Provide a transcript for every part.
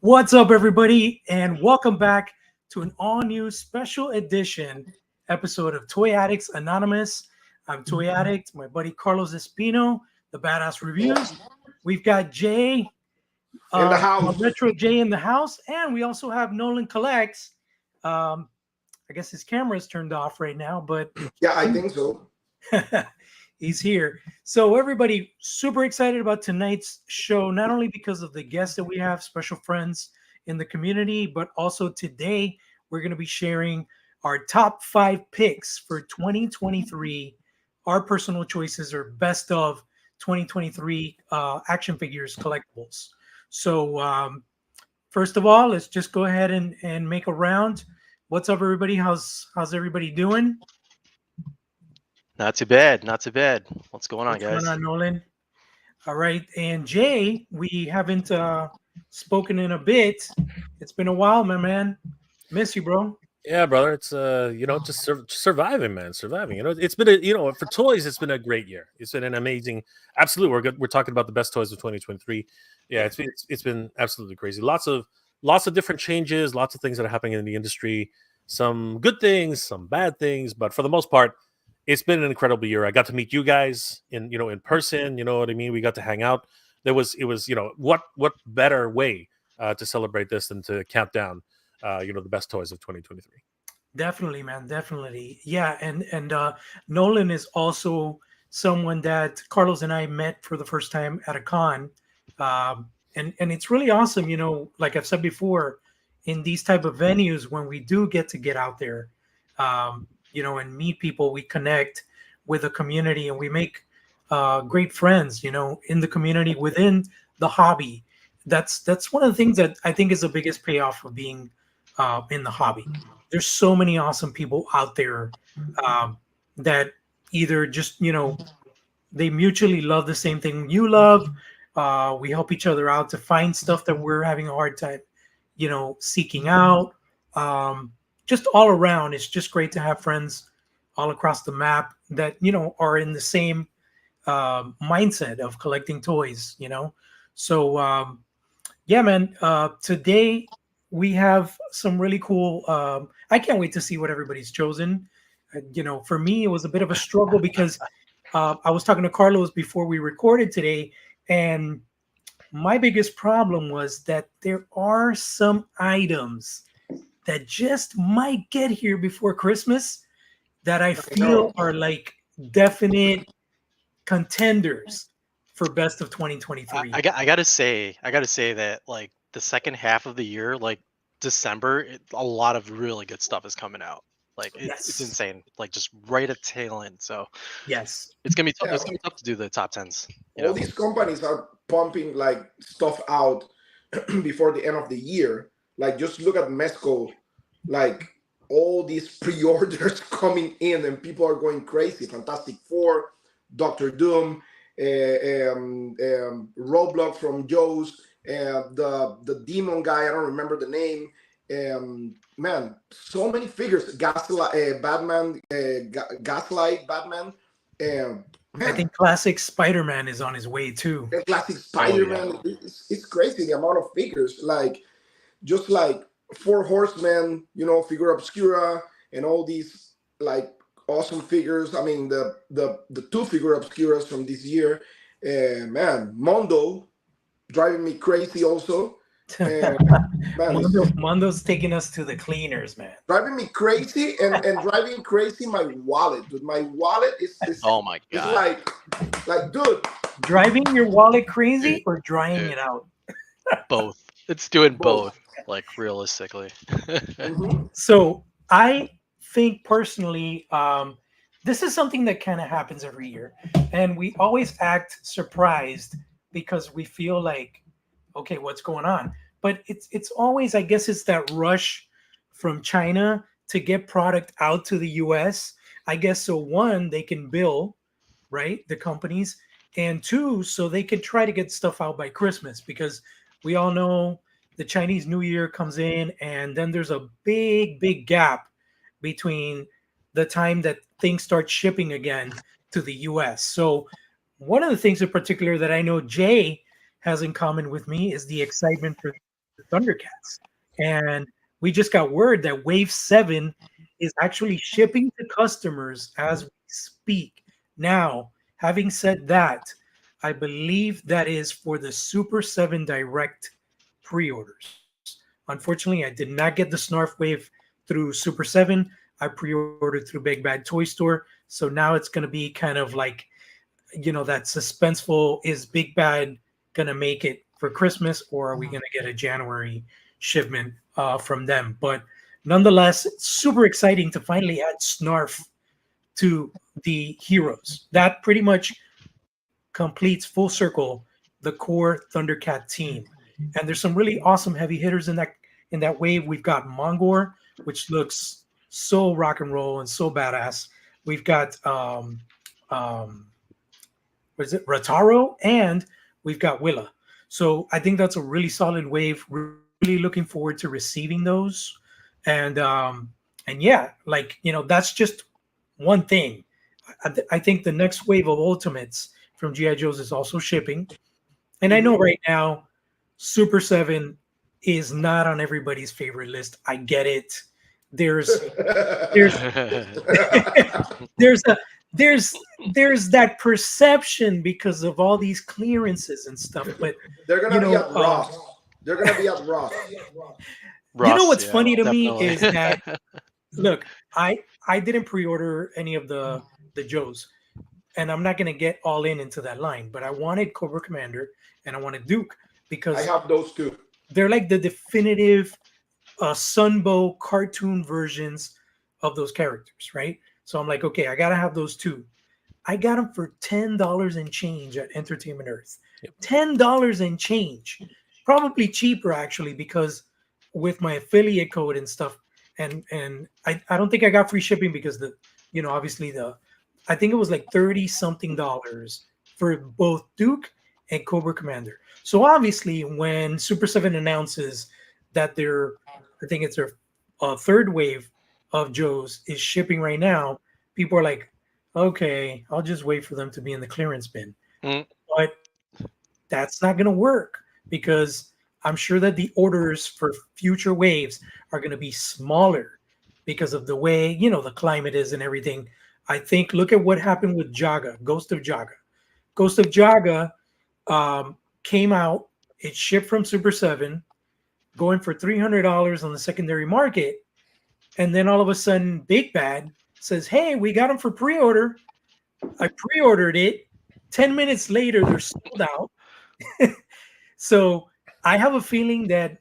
What's up, everybody, and welcome back to an all-new special edition episode of Toy Addicts Anonymous. I'm Toy Addict, my buddy Carlos Espino, the Badass Reviews. We've got Jay, in the house. Retro Jay in the house, and we also have Nolan Collects. I guess his camera is turned off right now, but Yeah, I think so. he's here. So everybody, super excited about tonight's show, not only because of the guests that we have, special friends in the community, but also today we're going to be sharing our top 5 picks for 2023, our personal choices or best of 2023 action figures collectibles. So first of all, let's just go ahead and make a round. What's up, everybody? How's everybody doing? Not too bad. Not too bad. What's going on, What's guys? going on, Nolan? All right. And Jay, we haven't spoken in a bit. It's been a while, my man. Miss you, bro. Yeah, brother. It's just surviving, man. Surviving. It's been for toys, it's been a great year. It's been an amazing. Absolutely, we're good. We're talking about the best toys of 2023. Yeah, it's been absolutely crazy. Lots of different changes. Lots of things that are happening in the industry. Some good things, some bad things, but for the most part, it's been an incredible year. I got to meet you guys in person. You know what I mean? We got to hang out. It was what better way to celebrate this than to count down the best toys of 2023. Definitely, man. Definitely. Yeah. And Nolan is also someone that Carlos and I met for the first time at a con. And it's really awesome, like I've said before, in these type of venues, when we do get out there, and meet people, we connect with the community and we make great friends, in the community, within the hobby. That's one of the things that I think is the biggest payoff of being in the hobby. There's so many awesome people out there that either just, they mutually love the same thing you love. We help each other out to find stuff that we're having a hard time, seeking out. Just all around, it's just great to have friends all across the map that, are in the same mindset of collecting toys, So, yeah, man, today we have some really cool, I can't wait to see what everybody's chosen. For me, it was a bit of a struggle because I was talking to Carlos before we recorded today, and my biggest problem was that there are some items that just might get here before Christmas that I feel are like definite contenders for best of 2023. I gotta say that like the second half of the year, like December, a lot of really good stuff is coming out. Like it's insane. Like just right at tail end. So yes, it's gonna be tough. It's gonna be tough to do the top 10s. All these companies are pumping like stuff out before the end of the year. Like just look at Mezco, like all these pre-orders coming in and people are going crazy. Fantastic Four, Doctor Doom, Roblox from Joe's, the demon guy, I don't remember the name. Man, so many figures. Gaslight, Batman, Gaslight, Batman. I think classic Spider-Man is on his way too. Classic Spider-Man. It's crazy the amount of figures. Like just like Four Horsemen, figure obscura, and all these like awesome figures. I mean the 2 figure obscuras from this year. Man, Mondo driving me crazy also. Mondo's taking us to the cleaners, man. Driving me crazy and driving crazy my wallet. Dude, my wallet is oh my god. It's like dude. Driving your wallet crazy or drying it out? Both. It's doing both, like realistically. Mm-hmm. So I think personally, this is something that kind of happens every year, and we always act surprised because we feel like, okay, what's going on? But it's always, I guess, it's that rush from China to get product out to the US. I guess so. 1, they can bill, right, the companies, and 2, so they can try to get stuff out by Christmas, because we all know the Chinese New Year comes in, and then there's a big gap between the time that things start shipping again to the US. So one of the things in particular that I know Jay has in common with me is the excitement for Thundercats. And we just got word that Wave 7 is actually shipping to customers as we speak. Now, having said that, I believe that is for the Super 7 Direct pre-orders. Unfortunately, I did not get the Snarf Wave through Super 7. I pre-ordered through Big Bad Toy Store. So now it's going to be kind of like, that suspenseful, is Big Bad going to make it for Christmas, or are we going to get a January shipment from them? But nonetheless, super exciting to finally add Snarf to the heroes. That pretty much completes full circle the core Thundercat team. And there's some really awesome heavy hitters in that wave. We've got Mongor, which looks so rock and roll and so badass. We've got what is it, Rataro, and we've got Willa. So I think that's a really solid wave. Really looking forward to receiving those. And yeah, that's just one thing. I think the next wave of Ultimates from G.I. Joe's is also shipping. And I know right now, Super 7 is not on everybody's favorite list. I get it. There's that perception because of all these clearances and stuff. But they're gonna be at Ross. They're gonna be at Ross. What's funny to me is that look, I didn't pre-order any of the Joes, and I'm not gonna get all into that line, but I wanted Cobra Commander and I wanted Duke because I have those two. They're like the definitive Sunbow cartoon versions of those characters, right? So I'm like, okay, I gotta have those two. I got them for $10 and change at Entertainment Earth. Yep. $10 and change, probably cheaper actually, because with my affiliate code and stuff, and I don't think I got free shipping because obviously I think it was like $30-something for both Duke and Cobra Commander. So obviously when Super 7 announces that I think it's their third wave of Joes is shipping right now, people are like, okay, I'll just wait for them to be in the clearance bin. But that's not going to work because I'm sure that the orders for future waves are going to be smaller because of the way, the climate is and everything. I think, look at what happened with Jaga, Ghost of Jaga. Ghost of Jaga came out, it shipped from Super 7, going for $300 on the secondary market. And then all of a sudden, Big Bad says, hey, we got them for pre-order. I pre-ordered it. 10 minutes later, they're sold out. So I have a feeling that,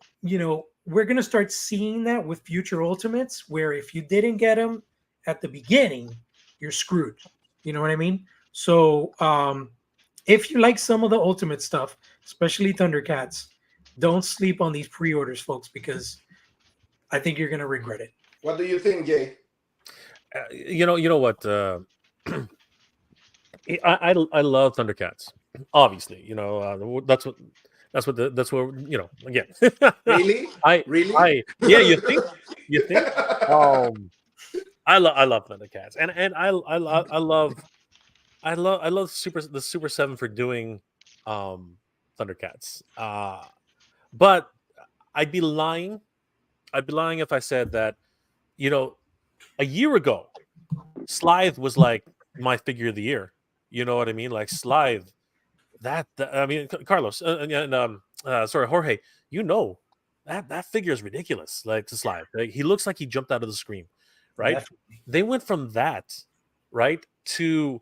we're going to start seeing that with future Ultimates, where if you didn't get them at the beginning, you're screwed. You know what I mean? So if you like some of the Ultimate stuff, especially Thundercats, don't sleep on these pre-orders, folks, because I think you're going to regret it. What do you think, Jay? You know what? I love Thundercats. Obviously, that's what again. Really? Yeah. You think? I love Thundercats, and I love the Super 7 for doing Thundercats. But I'd be lying if I said that, a year ago, Slythe was like my figure of the year. You know what I mean? Like Slythe. Carlos and Jorge. That figure is ridiculous. Like to Slythe, like, he looks like he jumped out of the screen, right? Definitely. They went from that, right, to,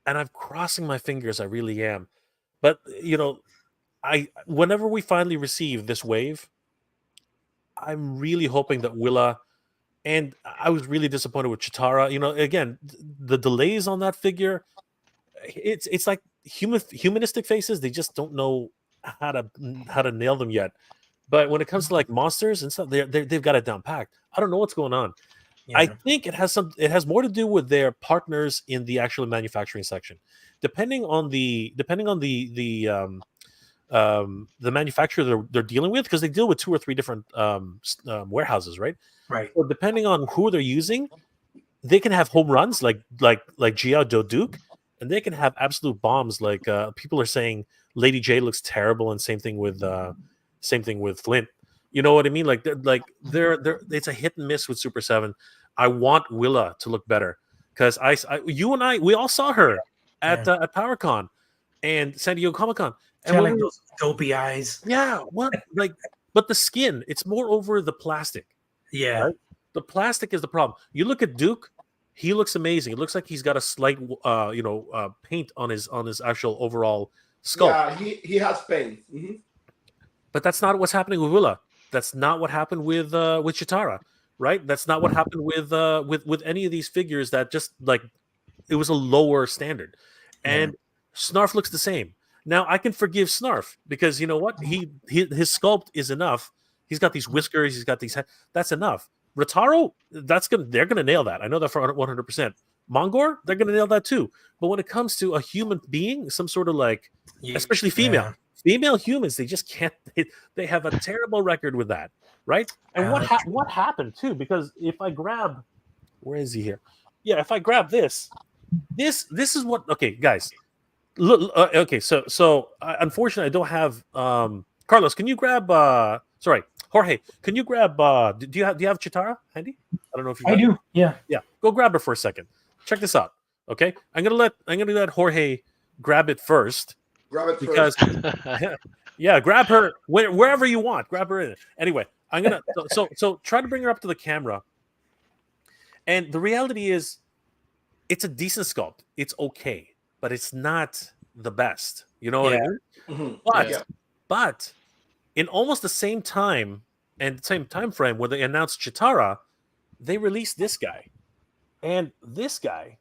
and I'm crossing my fingers. I really am, but whenever we finally receive this wave, I'm really hoping that Willa, and I was really disappointed with Chitara. Again, the delays on that figure, it's like humanistic faces. They just don't know how to nail them yet. But when it comes to like monsters and stuff, they've got it down packed. I don't know what's going on. Yeah. I think it has more to do with their partners in the actual manufacturing section. Depending on the manufacturer they're dealing with, because they deal with 2 or 3 different warehouses, right? Right. So depending on who they're using, they can have home runs like G.I. Joe Duke, and they can have absolute bombs like people are saying Lady J looks terrible, and same thing with Flint. You know what I mean? Like they're it's a hit and miss with Super 7. I want Willa to look better because you and I, we all saw her at PowerCon and San Diego Comic-Con. And like those dopey eyes. Yeah, what but the skin, it's more over the plastic. Yeah. Right? The plastic is the problem. You look at Duke, he looks amazing. It looks like he's got a slight paint on his actual overall sculpt. Yeah, he has paint. Mm-hmm. But that's not what's happening with Willa. That's not what happened with Chitara, right? That's not what happened with any of these figures that just like it was a lower standard. And Snarf looks the same. Now I can forgive Snarf because you know what? His sculpt is enough. He's got these whiskers, he's got these that's enough. Rotaro, they're gonna nail that. I know that for 100%. Mongor, they're gonna nail that too. But when it comes to a human being, some sort of like, especially female humans, they just can't. They have a terrible record with that, right? And what happened too? Because if I grab, where is he here? Yeah, if I grab this is what. Okay, guys, look. Okay, so unfortunately, I don't have. Carlos, can you grab? Sorry, Jorge, can you grab? Do you have Chitara handy? I don't know if you. I do. Yeah. Yeah. Go grab her for a second. Check this out. Okay, I'm gonna let Jorge grab it first. Grab it because, first. Yeah, grab her wherever you want. Grab her in it. Anyway, I'm gonna so try to bring her up to the camera. And the reality is, it's a decent sculpt. It's okay, but it's not the best. You know what I mean? Mm-hmm. But in almost the same time and same time frame where they announced Chitara, they released this guy, and this guy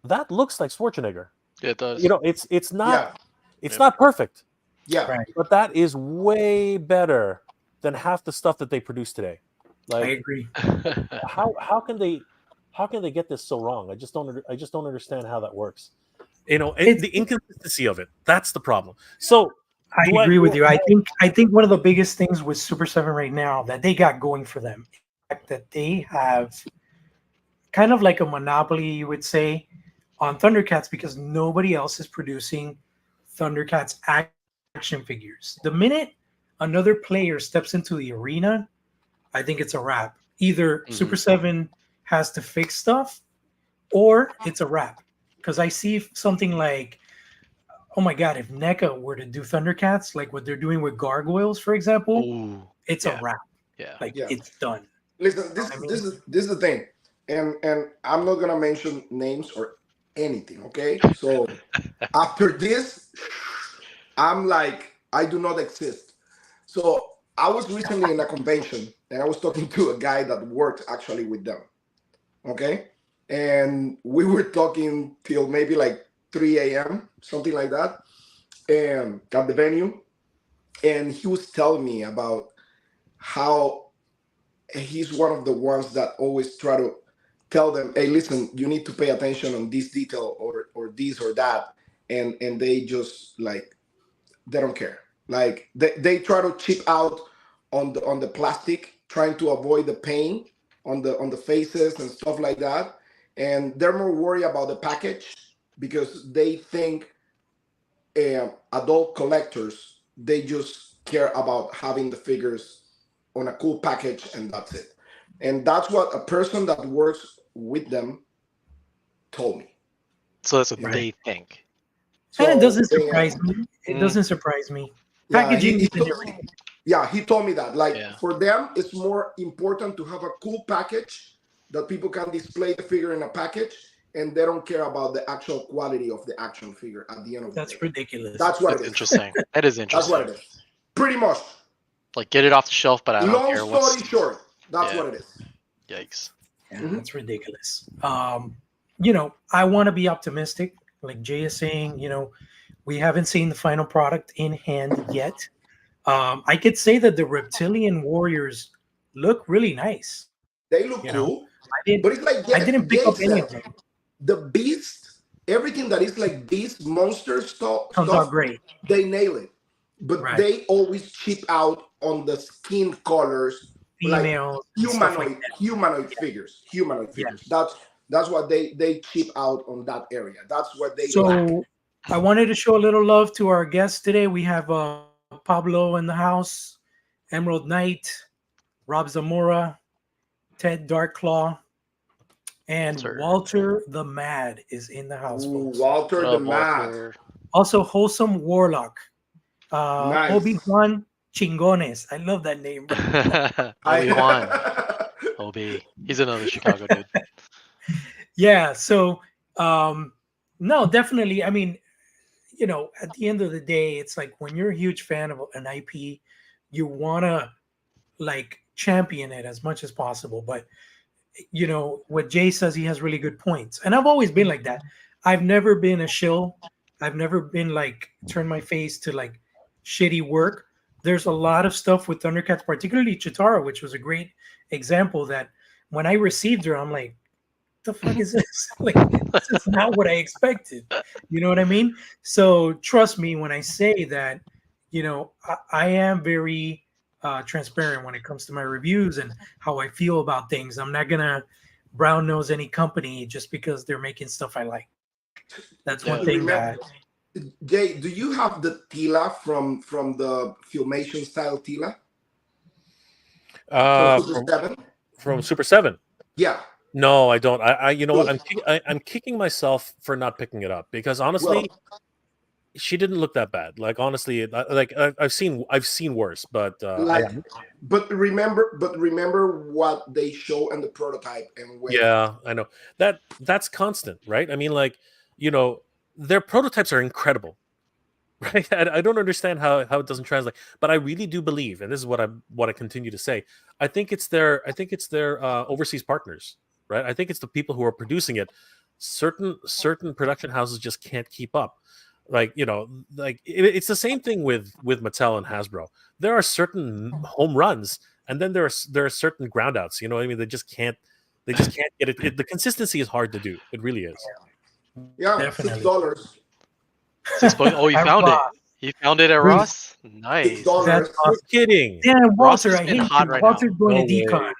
that looks like Schwarzenegger. Yeah, it does. You know, it's not. It's not perfect. Yeah. Right. But that is way better than half the stuff that they produce today. Like, I agree. How can they get this so wrong? I just don't understand how that works. You know, the inconsistency of it. That's the problem. So I agree with you. I think one of the biggest things with Super 7 right now that they got going for them is the fact that they have kind of like a monopoly, you would say, on Thundercats because nobody else is producing Thundercats action figures. The minute another player steps into the arena, I think it's a wrap. Either Super 7 has to fix stuff or it's a wrap. Because I see something like, oh my God, if NECA were to do Thundercats, like what they're doing with Gargoyles, for example, it's a wrap. Yeah. It's done. Listen, this is the thing. And I'm not gonna mention names or anything, okay? So after this, I'm like, I do not exist. So I was recently in a convention and I was talking to a guy that worked actually with them, okay? And we were talking till maybe like 3 a.m., something like that, and at the venue. And he was telling me about how he's one of the ones that always try to tell them, hey, listen, you need to pay attention on this detail or this or that. And they just like, they don't care. Like they try to chip out on the plastic, trying to avoid the pain on the faces and stuff like that. And they're more worried about the package because they think adult collectors, they just care about having the figures on a cool package and that's it. And that's what a person that works with them told me. So that's what they think. And it doesn't surprise me. It doesn't surprise me. Packaging is different. Yeah, he told me that. Like for them, it's more important to have a cool package that people can display the figure in a package, and they don't care about the actual quality of the action figure at the end of the day. That's ridiculous. That's what it is. Interesting. That is interesting. That's what it is. Pretty much. Like, get it off the shelf, but I don't care what's... Long story short, that's what it is. Yikes. Yeah, that's ridiculous. You know, I want to be optimistic. Like Jay is saying, you know, we haven't seen the final product in hand yet. I could say that the Reptilian Warriors look really nice. They look cool. But it's like I didn't pick up any of them. The beast, everything that is like beast monster stuff comes out great. They nail it. But they always chip out on the skin colors, females, like humanoid figures. That's what they chip out on that area. That's what they lack. I wanted to show a little love to our guests today. We have Pablo in the house Emerald Knight, Rob Zamora, Ted Darkclaw, and Walter the Mad is in the house. Ooh, Folks. Walter the Mad. Also, Wholesome Warlock. Nice. Obi-Wan Chingones. I love that name. Obi-Wan. Obi. He's another Chicago dude. Yeah. So, no, definitely. I mean, you know, at the end of the day, it's like when you're a huge fan of an IP, you want to like champion it as much as possible. But, you know, what Jay says, he has really good points. And I've always been like that. I've never been a shill. I've never been like turn my face to like shitty work. There's a lot of stuff with Thundercats, particularly Chitara, which was a great example that when I received her, I'm like, the fuck is this? Like, this is not what I expected. You know what I mean? So trust me when I say that, you know, I am very transparent when it comes to my reviews and how I feel about things. I'm not going to brown nose any company just because they're making stuff I like. That's one thing that... Jay, do you have the Tila from the Filmation style Tila? From Super 7? From Super 7? Yeah. No, I don't. I you know what? I'm kicking myself for not picking it up because honestly, she didn't look that bad. Like honestly, like I've seen worse, but but remember what they show in the prototype and when... Yeah, I know that's constant, right? I mean, like, you know, their prototypes are incredible, right? I don't understand how it doesn't translate, but I really do believe, and this is what I continue to say. I think it's their overseas partners. Right, I think it's the people who are producing it. Certain production houses just can't keep up. Like, you know, like it's the same thing with Mattel and Hasbro. There are certain home runs, and then there are certain groundouts. You know what I mean? They just can't get it. The consistency is hard to do. It really is. Yeah, Definitely. $6. Oh, you found it. You found it at Ross? Nice. $6. You're kidding. Yeah, Walter, I hate you. hot right Walter's now. going to Decon.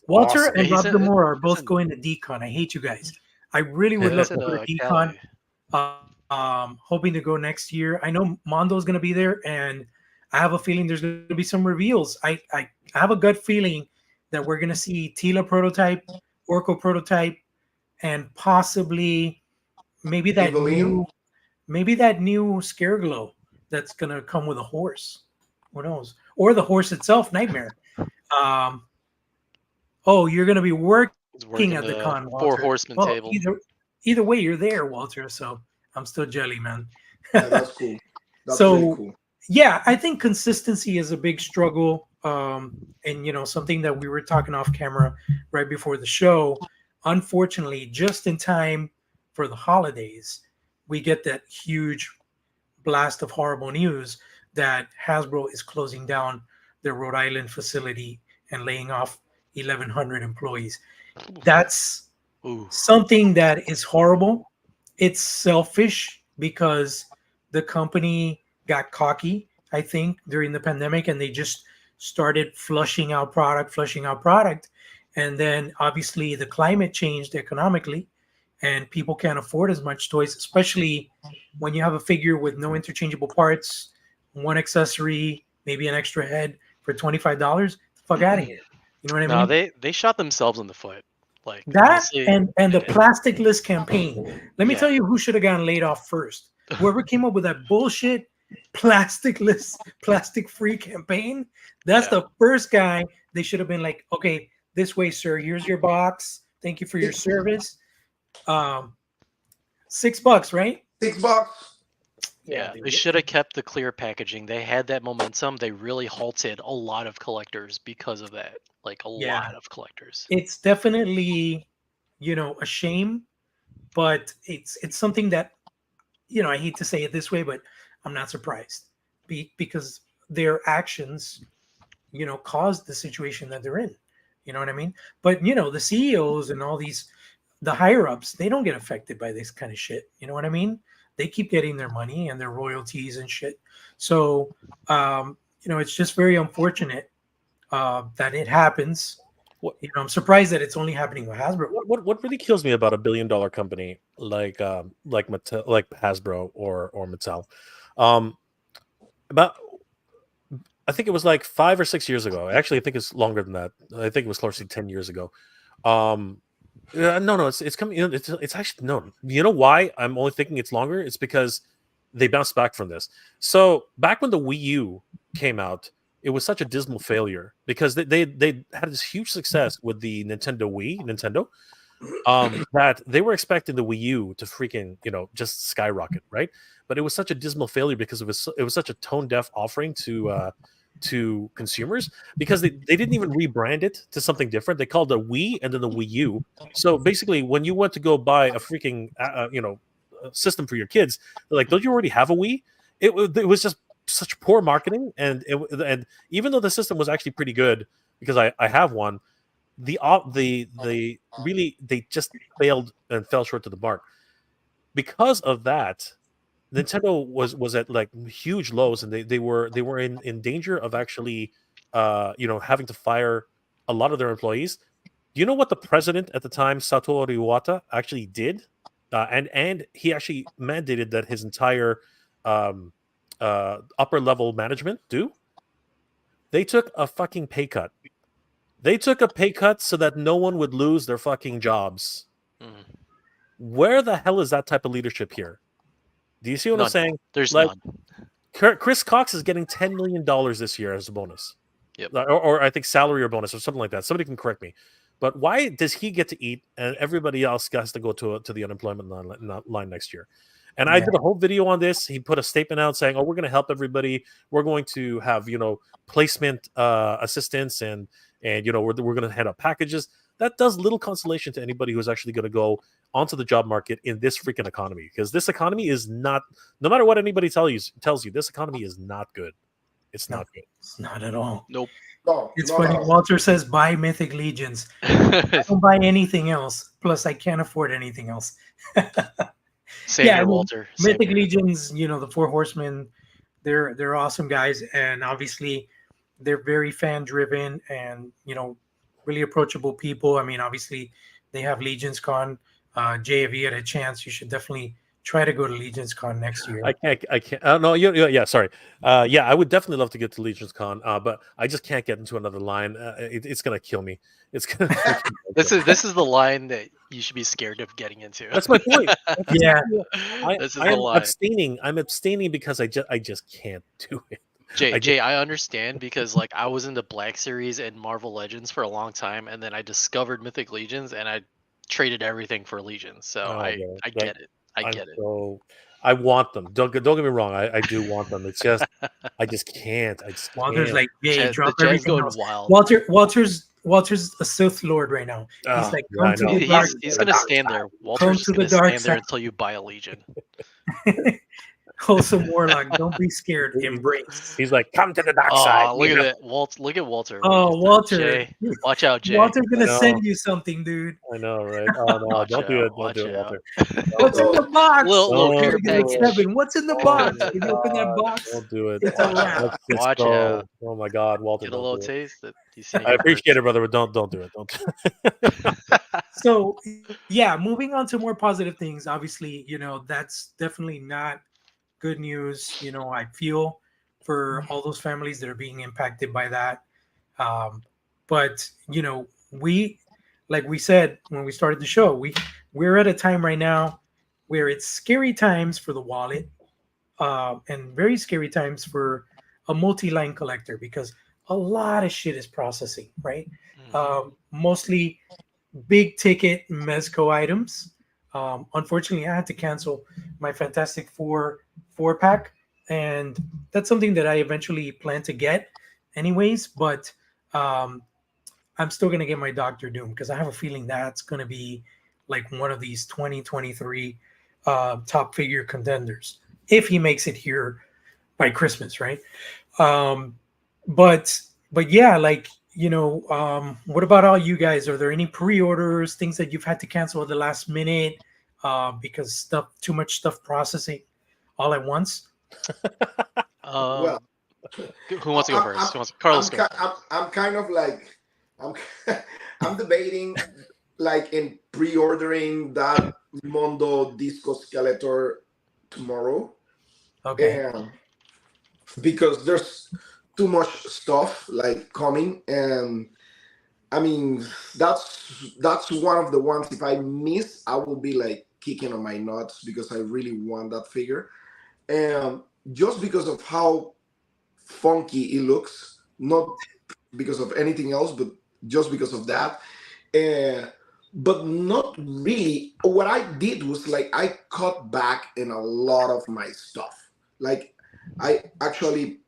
Walter awesome. and Yeah, Rob he's Demore are both going to Decon. I hate you guys. I really would love to go to Decon. Hoping to go next year. I know Mondo's going to be there, and I have a feeling there's going to be some reveals. I have a gut feeling that we're going to see Tila prototype, Orko prototype, and possibly maybe that new Scareglow that's going to come with a horse. Who knows? Or the horse itself, Nightmare. Oh, you're going to be working at the con, Walter. 4 Horsemen table. Either way, you're there, Walter. So I'm still jelly, man. Yeah, that's cool. That's So, really cool. Yeah, I think consistency is a big struggle. And, you know, something that we were talking off camera right before the show. Unfortunately, just in time for the holidays, we get that huge blast of horrible news that Hasbro is closing down their Rhode Island facility and laying off 1,100 employees. That's something that is horrible. It's selfish because the company got cocky, I think, during the pandemic, and they just started flushing out product. And then obviously the climate changed economically and people can't afford as much toys, especially when you have a figure with no interchangeable parts, one accessory, maybe an extra head for $25. The fuck out of here. You know what I mean? No, they shot themselves in the foot. Like that honestly, and the plasticless campaign. Let me tell you who should have gotten laid off first. Whoever came up with that bullshit plasticless, plastic-free campaign. That's the first guy. They should have been like, okay, this way, sir. Here's your box. Thank you for your service. $6, right? $6. Yeah, they should have kept the clear packaging. They had that momentum. They really halted a lot of collectors because of that. Like a lot of collectors. It's definitely, you know, a shame, but it's something that, you know, I hate to say it this way, but I'm not surprised because their actions, you know, caused the situation that they're in. You know what I mean? But, you know, the CEOs and all these, the higher ups, they don't get affected by this kind of shit. You know what I mean? They keep getting their money and their royalties and shit. So, you know, it's just very unfortunate that it happens. You know, I'm surprised that it's only happening with Hasbro. What really kills me about $1 billion company like Mattel, like Hasbro or Mattel, but I think it was like 5 or 6 years ago. Actually, I think it's longer than that. I think it was close to 10 years ago. No, it's coming. It's actually no. You know why I'm only thinking it's longer? It's because they bounced back from this. So back when the Wii U came out, it was such a dismal failure because they had this huge success with the Nintendo, that they were expecting the Wii U to freaking just skyrocket, right? But it was such a dismal failure because it was such a tone deaf offering to consumers, because they didn't even rebrand it to something different. They called it Wii and then the Wii U. So basically, when you went to go buy a freaking system for your kids, they're like, don't you already have a Wii? It was just such poor marketing, and even though the system was actually pretty good, because I have one, they just failed and fell short to the mark. Because of that, Nintendo was at like huge lows, and they were in danger of actually having to fire a lot of their employees. Do you know what the president at the time, Satoru Iwata, actually did? And he actually mandated that his entire upper level management do. They took a fucking pay cut. They took a pay cut so that no one would lose their fucking jobs. Mm. Where the hell is that type of leadership here? Do you see what I'm saying? There's like, none. Chris Cox is getting $10 million this year as a bonus. Yep. Or I think salary or bonus or something like that. Somebody can correct me. But why does he get to eat and everybody else has to go to the unemployment line next year? And I did a whole video on this. He put a statement out saying, "Oh, we're going to help everybody. We're going to have placement assistance and we're going to hand out packages." That does little consolation to anybody who's actually going to go onto the job market in this freaking economy, because this economy is not. No matter what anybody tells you, this economy is not good. It's not good. It's not at all. Nope. No, It's funny. no. Walter says, buy Mythic Legions. I don't buy anything else. Plus, I can't afford anything else. Same here, Walter. Mythic Legions, the Four Horsemen, they're awesome guys. And obviously, they're very fan-driven and, really approachable people. I mean, obviously, they have Legions Con. Jay, if you had a chance, you should definitely try to go to Legions Con next year. I can't. No, yeah. Sorry. Yeah, I would definitely love to get to Legions Con, but I just can't get into another line. It's gonna kill me. It's gonna. This is the line that you should be scared of getting into. That's my point. This is the line. I'm abstaining because I just can't do it. Jay, I understand, because like I was into Black Series and Marvel Legends for a long time, and then I discovered Mythic Legions, and I traded everything for Legions. So I get it. I get it. So I want them. Don't get me wrong. I do want them. It's just I just can't. Walter's like, yeah, drop the everything going else. wild. Walter's a Sith Lord right now. He's like, come to the dark. He's gonna stand there. Walter's gonna stand there until you buy a Legion. Wholesome Warlock, don't be scared. Embrace. He's like, come to the dark side. Look at that, Look at Walter. Oh, Walter! Jay. Watch out, Jay. Walter's gonna send you something, dude. I know, right? Oh no, don't do it, Walter. What's in the box? What's in the box? Can you open that box? Don't do it. It's a wrap. Watch out. Oh my God, Walter! Get a little taste. I appreciate it, brother, but don't do it. Don't. So, yeah, moving on to more positive things. Obviously, that's definitely not good news. I feel for all those families that are being impacted by that. But we, like we said when we started the show, we're at a time right now where it's scary times for the wallet, and very scary times for a multi-line collector, because a lot of shit is processing, right? Mostly big ticket Mezco items. Unfortunately, I had to cancel my Fantastic Four 4-pack, and that's something that I eventually plan to get anyways, but I'm still going to get my Doctor Doom, because I have a feeling that's going to be like one of these 2023 top figure contenders, if he makes it here by Christmas, right? But yeah, like, what about all you guys? Are there any pre-orders, things that you've had to cancel at the last minute because too much stuff processing all at once? Well, who wants to go first? Carlos, go. I'm kind of like I'm debating like in pre-ordering that Mondo Disco Skeletor tomorrow. Okay. And because there's too much stuff like coming, and I mean that's one of the ones. If I miss, I will be like kicking on my nuts because I really want that figure, and just because of how funky it looks, not because of anything else, but just because of that. But not really. What I did was like I cut back in a lot of my stuff. Like I actually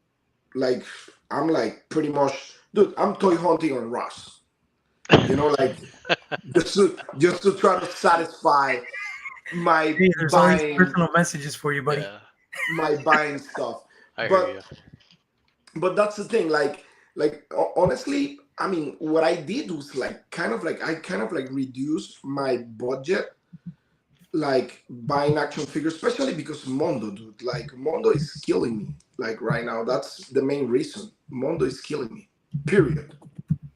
like I'm like pretty much, dude. I'm toy hunting on Ross. You know, like just to try to satisfy my Hey, there's all these buying personal messages for you, buddy. Yeah, my buying stuff. I hear But you. but that's the thing. Like honestly, I mean, what I did was like I kind of like reduced my budget, like buying action figures, especially because Mondo, dude. Like Mondo is killing me. Like right now, that's the main reason. Mondo is killing me. Period.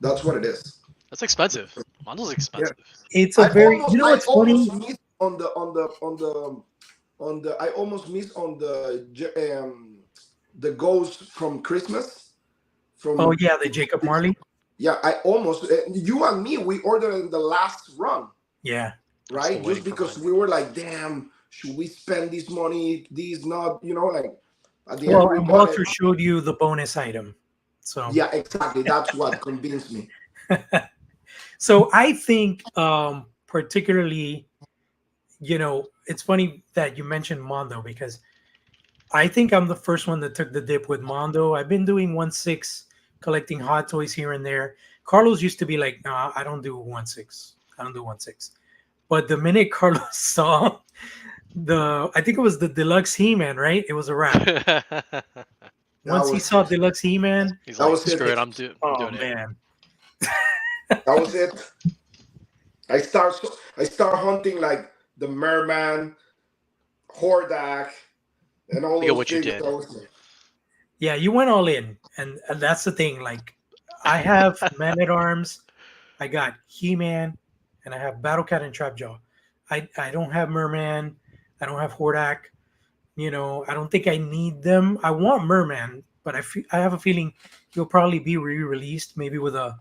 That's what it is. That's expensive. Mondo's expensive. It's a very, you know I what's funny? almost missed I almost missed on the ghost from Christmas. From Oh yeah, the Jacob Marley. Yeah, I almost you and me we ordered in the last run, Yeah. right? Still Just waiting for because mine. we were like, damn, should we spend this money? These not, like at the Well, end we and bought Walter it. showed you the bonus item. So Yeah, exactly. That's what convinced me. so I think particularly, it's funny that you mentioned Mondo because I think I'm the first one that took the dip with Mondo. I've been doing 1/6 collecting hot toys here and there. Carlos used to be like, no, I don't do 1/6. I don't do 1/6. But the minute Carlos saw I think it was the deluxe He-Man, right? It was a wrap. Once he was- saw deluxe He-Man, He's That like, was it. screw it, I'm oh doing it. man. That was it. I start hunting like the Merman, Hordak, and all Look at those what you figures. did. I was like, Yeah, you went all in, and that's the thing. Like, I have Man at Arms, I got He-Man, and I have Battle Cat and Trapjaw. I don't have Merman, I don't have Hordak. I don't think I need them. I want Merman, but I have a feeling he'll probably be re-released, maybe with a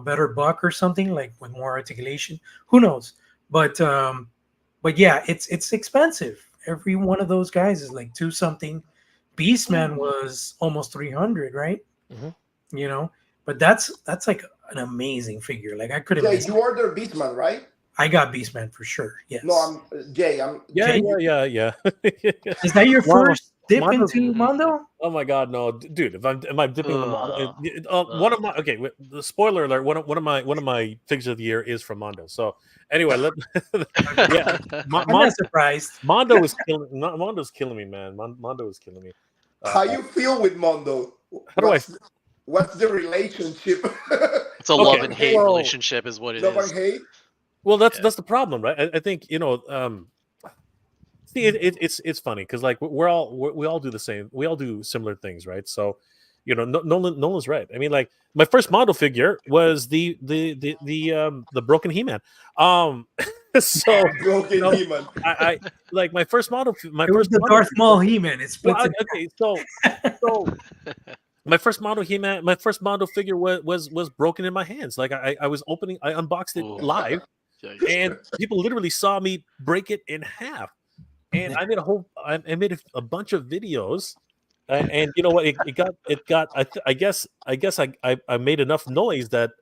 better buck or something, like with more articulation. Who knows? But yeah, it's expensive. Every one of those guys is like two something. Beastman was almost 300, right? Mhm. But that's like an amazing figure. Like I couldn't Jay, miss you it. ordered Beastman, right? I got Beastman for sure. Yes. No, I'm Jay. Yeah, Jay? yeah. Is that your Wow. first dip Mondo's- into Mondo? Oh my God, no, dude! Am I dipping the Mondo? Ugh. One of my the spoiler alert. One of my figures of the year is from Mondo. So anyway, yeah, I'm not surprised. Mondo's killing me, man. Mondo is killing me. How you feel with Mondo? How do I? What's the relationship? It's a Okay, love and hate well, relationship, is what it Love is. and hate? Well, that's Yeah. the problem, right? I think see, it's funny because like we all do the same. We all do similar things, right? So, Nolan's right. I mean, like my first model figure was the broken He-Man. So Broken No. He-Man. I like my first model. My It was first the model Darth Maul He-Man. It splits Well, in okay, so my first model He-Man, my first model figure was broken in my hands. Like I was opening, I unboxed it Ooh. live, Yikes. and people literally saw me break it in half. And I made a bunch of videos, and you know what? It got. I guess I made enough noise that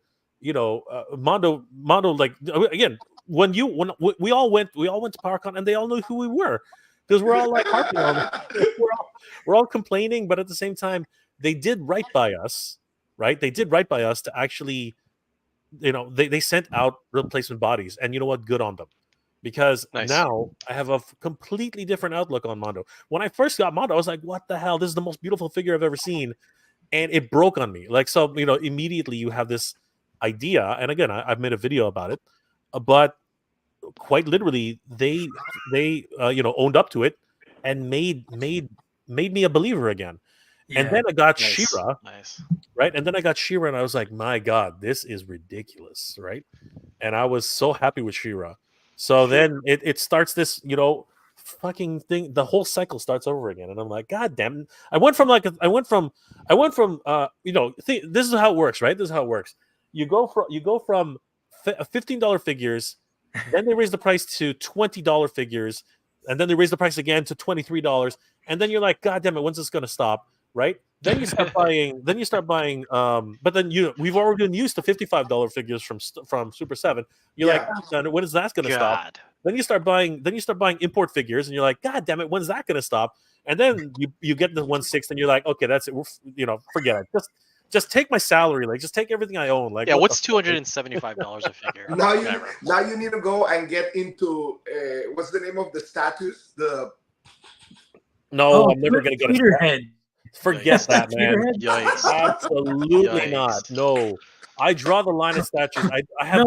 Mondo like again when we all went to PowerCon and they all knew who we were because we're all like harping on we're all complaining, but at the same time they did right by us, right? They did right by us to actually, they sent out replacement bodies, and you know what? Good on them. Because Nice. now I have a completely different outlook on Mondo. When I first got Mondo, I was like, what the hell? This is the most beautiful figure I've ever seen. And it broke on me. Like, so, immediately you have this idea. And again, I've made a video about it. But quite literally, they owned up to it and made me a believer again. And then I got Nice. She-Ra, Nice. right? And then I got She-Ra and I was like, my God, this is ridiculous, right? And I was so happy with She-Ra. So then it starts this, fucking thing, the whole cycle starts over again, and I'm like, God damn it. I went from this is how it works, right? This is how it works. You go from $15 figures, then they raise the price to $20 figures, and then they raise the price again to $23, and then you're like, God damn it, when's this gonna stop? Right? Then you start buying. But then we've already been used to $55 figures from Super 7. You're like, God, when is that going to stop? Then you start buying import figures, and you're like, God damn it, when's that going to stop? And then you get the 1/6, and you're like, okay, that's it. Forget it. Just take my salary, like just take everything I own. Like, what's $275 a figure? Now you need to go and get into what's the name of the status? I'm never going to go to Peterhead. Forget that, man. Yikes. Absolutely not. No. I draw the line of statues. I have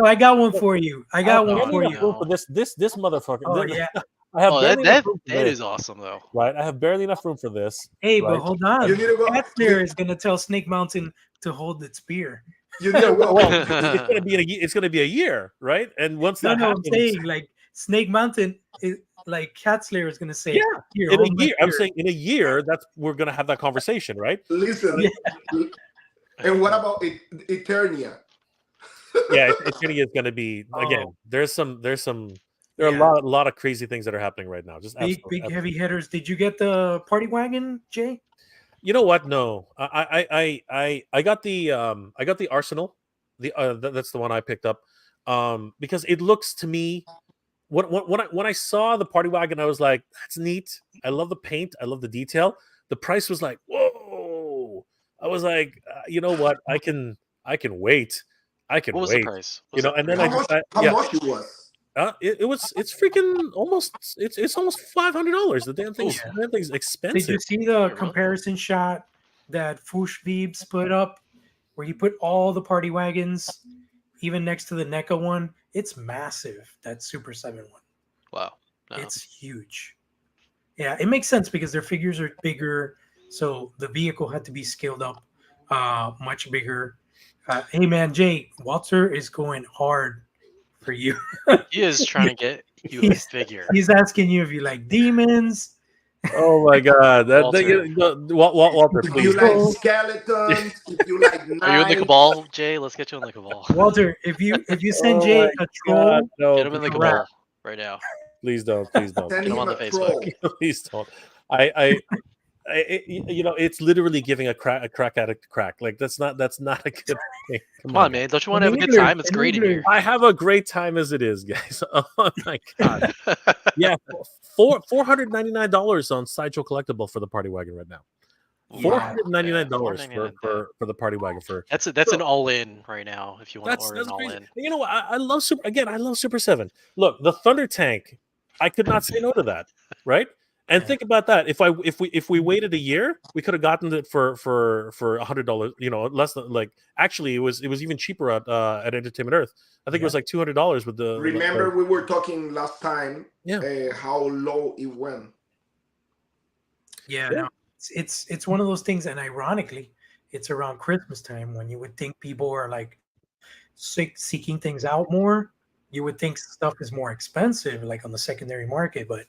I got one for you. I got one for you. For this motherfucker. Oh, yeah. I have that is awesome though. Right. I have barely enough room for this. Hey, right? but hold on. Cat Slayer is gonna tell Snake Mountain to hold its spear. You know, it's gonna be a year, right? And once that happens, I'm saying like Snake Mountain is like Cat Slayer is gonna say, in a year. I'm saying in a year, we're gonna have that conversation, right? Listen. And what about Eternia? Yeah, Eternia is gonna be again. There are a lot of crazy things that are happening right now. Just big heavy hitters. Did you get the party wagon, Jay? You know what? No, I got the Arsenal. That's the one I picked up because it looks to me when I saw the party wagon, I was like, that's neat. I love the paint. I love the detail. The price was like, whoa. I was like, you know what? I can wait. What was the price? And then how much it was? It's freaking almost it's almost $500. The damn thing's expensive. Did you see the comparison shot that Fush Veebs put up where he put all the party wagons even next to the NECA one? It's massive, that Super 7 one. Wow. No. It's huge. Yeah, it makes sense because their figures are bigger, so the vehicle had to be scaled up much bigger. Hey man, Jay, Walter is going hard for you. He is trying to get you a figure. He's asking you if you like demons. Oh my God! Walter, if please. you like skeletons, if you like knives. Are you in the cabal, Jay? Let's get you in the cabal. Walter, if you send Jay a troll, get him in the cabal right now. Please don't. Please don't. Send Get him on the Facebook. Please don't. It's literally giving a crack addict crack. Like that's not a good thing. Come on, man. Don't you want to have a good time? It's great in here. I have a great time as it is, guys. Oh my God. Yeah, $499 on Sideshow Collectible for the party wagon right now. $499 for the party wagon that's an all-in right now if you want to order an all-in. You know what? I love Super 7. Look, the Thunder Tank. I could not say no to that, right? And think about that. If we waited a year, we could have gotten it for $100. Less than actually it was even cheaper at Entertainment Earth. I think it was like $200 with the. Remember, we were talking last time. How low it went. Yeah. No, it's one of those things, and ironically, it's around Christmas time when you would think people are like seeking things out more. You would think stuff is more expensive, like on the secondary market, but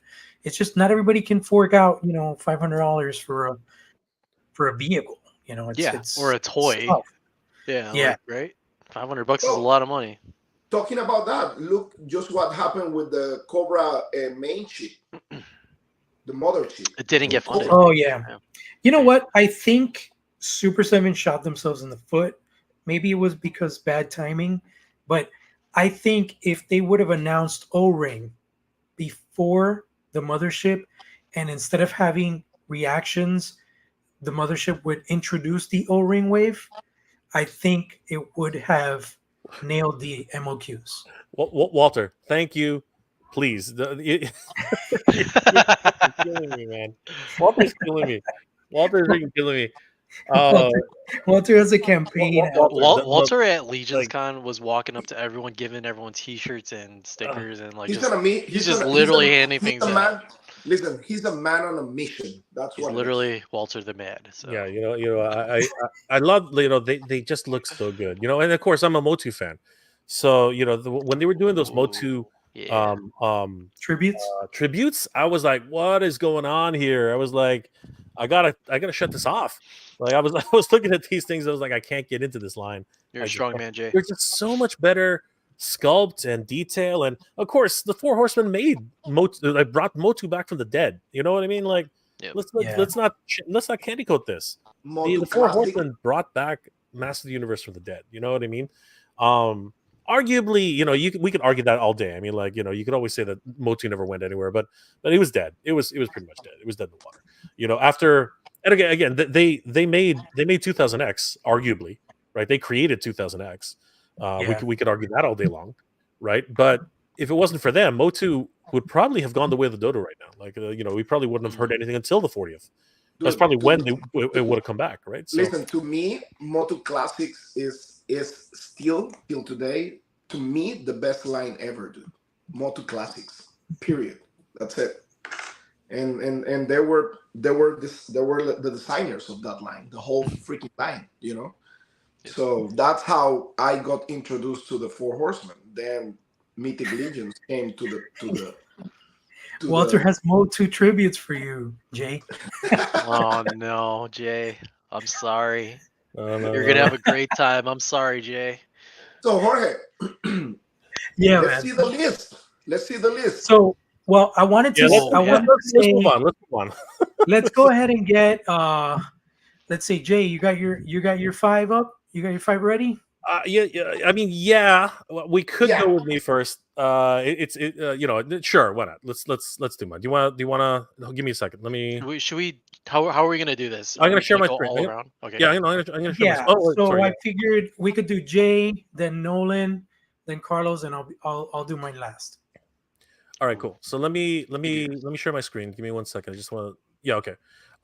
it's just not everybody can fork out, $500 for a vehicle. It's or a toy. Yeah. Right. $500 is a lot of money. Talking about that, look just what happened with the Cobra main chip, the mother chip. It didn't get funded. Oh yeah. You know what? I think Super 7 shot themselves in the foot. Maybe it was because bad timing, but I think if they would have announced O-Ring before the mothership, and instead of having reactions, the mothership would introduce the O-Ring wave, I think it would have nailed the MOQs. Walter, thank you. Please. You're killing me, man. Walter's killing me. Walter's freaking killing me. Walter has a campaign. Walter at Legions Con was walking up to everyone, giving everyone T-shirts and stickers, and like he's just literally handing things out. Listen, he's a man on a mission. That's what. He's literally Walter the Mad. So. Yeah, I love they just look so good, and of course I'm a Motu fan, so when they were doing those Motu Yeah. Tributes. Tributes. I was like, what is going on here? I was like, I gotta shut this off. Like I was looking at these things. I was like, I can't get into this line. You're a strong man, Jay. There's just so much better sculpt and detail, and of course, the Four Horsemen brought Motu back from the dead. You know what I mean? Like, Yep. let's not candy coat this. The Four Horsemen brought back Master of the Universe from the dead. You know what I mean? Arguably, we could argue that all day. I mean, like, you could always say that Motu never went anywhere, but he was dead. It was pretty much dead. It was dead in the water. After, and again, they made 2000X, arguably, right? They created 2000X. We could argue that all day long, right? But if it wasn't for them, Motu would probably have gone the way of the dodo right now. Like, we probably wouldn't have heard anything until the 40th. That's probably when it would have come back, right? So, listen, to me, Motu Classics is still till today, to me, the best line ever, dude. Motu Classics, period. That's it. And they were the designers of that line, the whole freaking line, So that's how I got introduced to the Four Horsemen. Then Mythic Legions came to the Walter has Motu tributes for you, Jay. Oh no, Jay. I'm sorry. You're gonna have a great time. I'm sorry, Jay. So Jorge, Yeah, let's see the list. So, well, I wanted to. Let's move on. Let's go ahead and get. Let's say, Jay, you got your 5 up. You got your 5 ready? Yeah. I mean, yeah. We could go with me first. Sure. Why not? Let's do mine. Do you want to give me a second? Let me. Should we? How are we gonna do this? I'm gonna share my screen. all around. Okay. Yeah, I'm gonna share. Yeah. My, sorry, I figured we could do Jay, then Nolan, then Carlos, and I'll do mine last. All right, cool. So let me share my screen. Give me 1 second. I just want to. Yeah. Okay.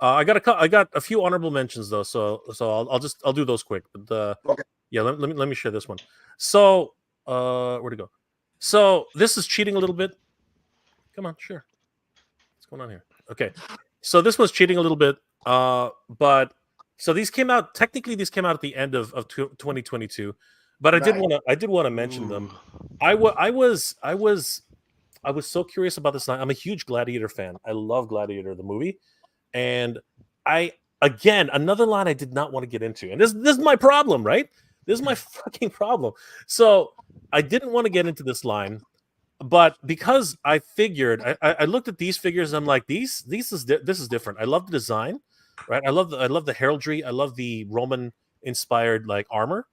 I got a few honorable mentions though, so I'll do those quick. But okay. Yeah, let me share this one. So where to go? So this is cheating a little bit. Come on, sure. What's going on here? Okay, so this was cheating a little bit. But so these came out at the end of 2022. But I did want to mention them. I was so curious about this line. I'm a huge Gladiator fan. I love Gladiator the movie. And another line I did not want to get into. And this is my problem, right? This is my fucking problem. So I didn't want to get into this line, but because I figured, I looked at these figures and I'm like, this is different. I love the design, right? I love the heraldry. I love the Roman inspired like armor,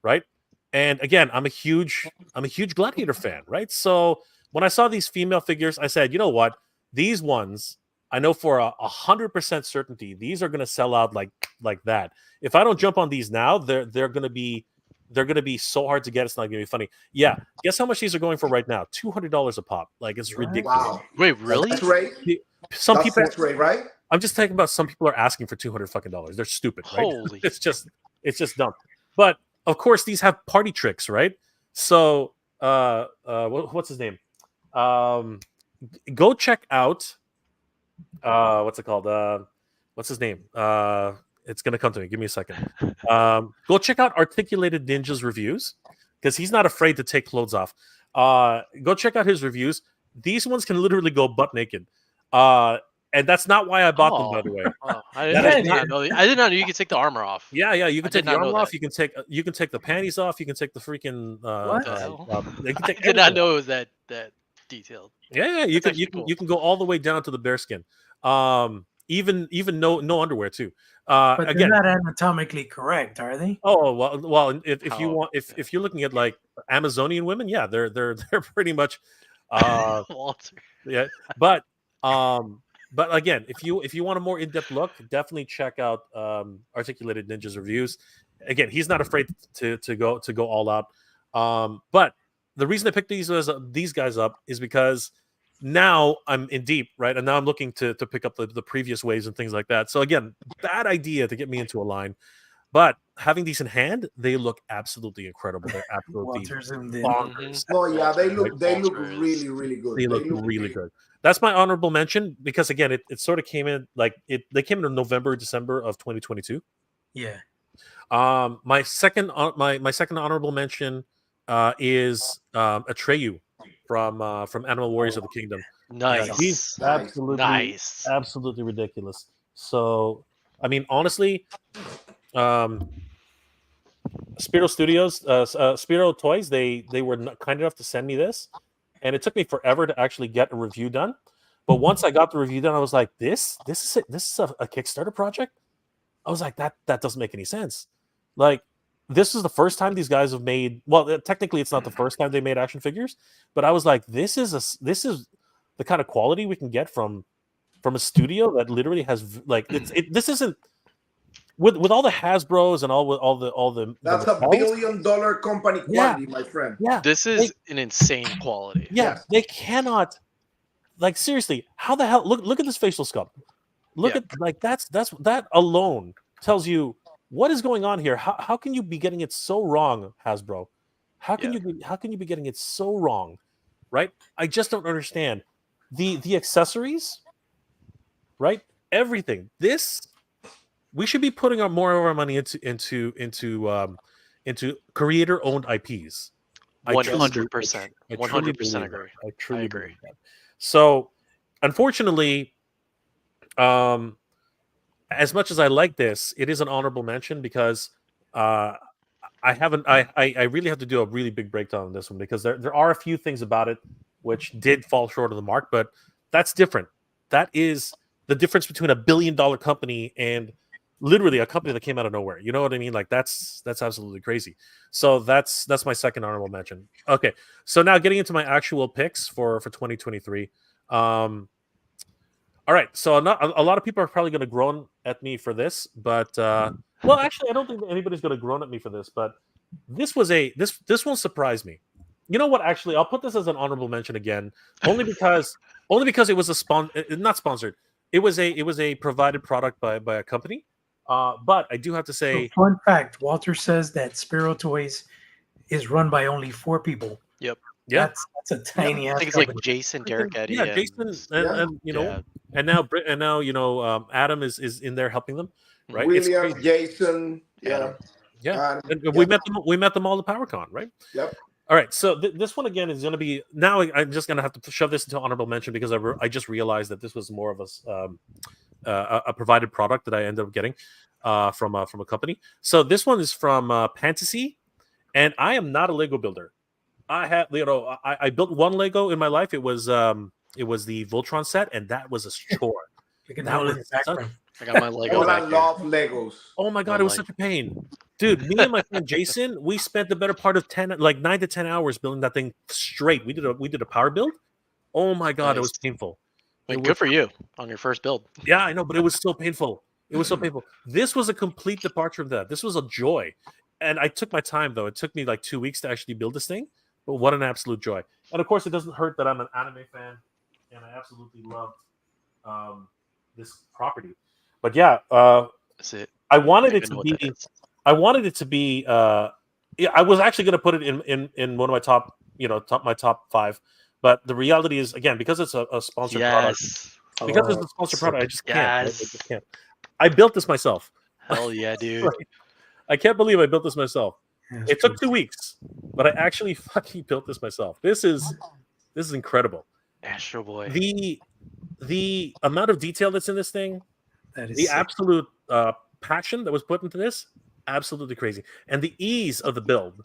right? And again, I'm a huge Gladiator fan, right? So when I saw these female figures, I said, you know what? These ones, I know for 100% certainty, these are going to sell out like that. If I don't jump on these now, they're going to be so hard to get. It's not going to be funny. Yeah, guess how much these are going for right now? $200 a pop. Like, it's ridiculous. Wow. Wait, really? That's right. That's right? I'm just talking about some people are asking for $200 fucking dollars. They're stupid, right? Holy. It's just dumb. But of course, these have party tricks, right? So, what's his name? Go check out. What's it called? What's his name? It's gonna come to me. Give me a second. Go check out Articulated Ninja's reviews because he's not afraid to take clothes off. Go check out his reviews. These ones can literally go butt naked. And that's not why I bought them, by the way. I did not know you could take the armor off. Yeah, you can take the armor off. You can take the panties off. You can take the freaking. I did not know it was that detailed. Yeah, you can go all the way down to the bearskin. Even no underwear too. But again, they're not anatomically correct, are they? Oh well. If you're looking at like Amazonian women, yeah, they're pretty much. Walter. Yeah, but again, if you want a more in-depth look, definitely check out Articulated Ninja's reviews. Again, he's not afraid to go all out. But the reason I picked these guys up is because now I'm in deep, right? And now I'm looking to pick up the previous waves and things like that. So again, bad idea to get me into a line. But having these in hand, they look absolutely incredible. They're absolutely bonkers. Oh yeah, they look really, really good. They look really good. That's my honorable mention because again, it sort of came in they came in November, December of 2022. Yeah. My second honorable mention is Atreyu from Animal Warriors of the Kingdom. Nice. He's Nice. absolutely ridiculous. So, I mean, honestly, Spiro Studios, Spiro Toys, they were kind enough to send me this, and it took me forever to actually get a review done. But once I got the review done, I was like, this is it. This is a Kickstarter project. I was like, that doesn't make any sense. Like, this is the first time these guys have made. Well, technically, it's not the first time they made action figures, but I was like, this is the kind of quality we can get from a studio that literally has like this isn't with all the Hasbros and all the That's a $1 billion company quality, my friend. Yeah, This is an insane quality. yeah, they cannot. Like, seriously, how the hell? Look at this facial sculpt. Look at like that alone tells you what is going on here. How can you be getting it so wrong, Hasbro? How can you be getting it so wrong? Right? I just don't understand. The accessories, right? Everything. This we should be putting more of our money into creator-owned IPs. 100%. 100% agree. I truly agree. believe that. So, unfortunately, as much as I like this, it is an honorable mention because I really have to do a really big breakdown on this one because there are a few things about it which did fall short of the mark, but that's different. That is the difference between $1 billion company and literally a company that came out of nowhere. You know what I mean? Like that's absolutely crazy. So that's my second honorable mention. Okay, so now getting into my actual picks for 2023. All right, so a lot of people are probably going to groan at me for this, but well, actually, I don't think anybody's going to groan at me for this. But this one surprised me. You know what? Actually, I'll put this as an honorable mention again, only because it was not sponsored. It was a provided product by a company. But I do have to say, so fun fact: Walter says that Spiro Toys is run by only 4 people. Yep. Yeah, that's a tiny ass Things company. like Jason, Derek, Eddie. yeah, Jason, and you know, and now you know, Adam is in there helping them, right? William, Jason, Adam. Yeah, and we met them all at PowerCon, right? Yep. All right, so this one again is going to be now. I'm just going to have to shove this into honorable mention because I just realized that this was more of a provided product that I ended up getting from a company. So this one is from Fantasy, and I am not a Lego builder. I built one Lego in my life. It was the Voltron set, and that was a chore. I got my Lego. I love Legos. Oh my god, it was such a pain, dude. Me and my friend Jason, we spent the better part of 9 to 10 hours building that thing straight. We did a power build. Oh my god, It was painful. Good for you on your first build. Yeah, I know, but it was so painful. It was so painful. This was a complete departure of that. This was a joy, and I took my time though. It took me like 2 weeks to actually build this thing. But what an absolute joy. And of course, it doesn't hurt that I'm an anime fan and I absolutely love this property. But yeah, That's it. I wanted it to be I was actually going to put it in one of my top 5. But the reality is, again, because it's a sponsored product, because it's a sponsored product, I just can't. I just can't. I built this myself. Hell yeah, dude. Right? I can't believe I built this myself. It took 2 weeks, but I actually fucking built this myself. This is incredible. Astro Boy. The amount of detail that's in this thing, the absolute passion that was put into this, absolutely crazy. And the ease of the build,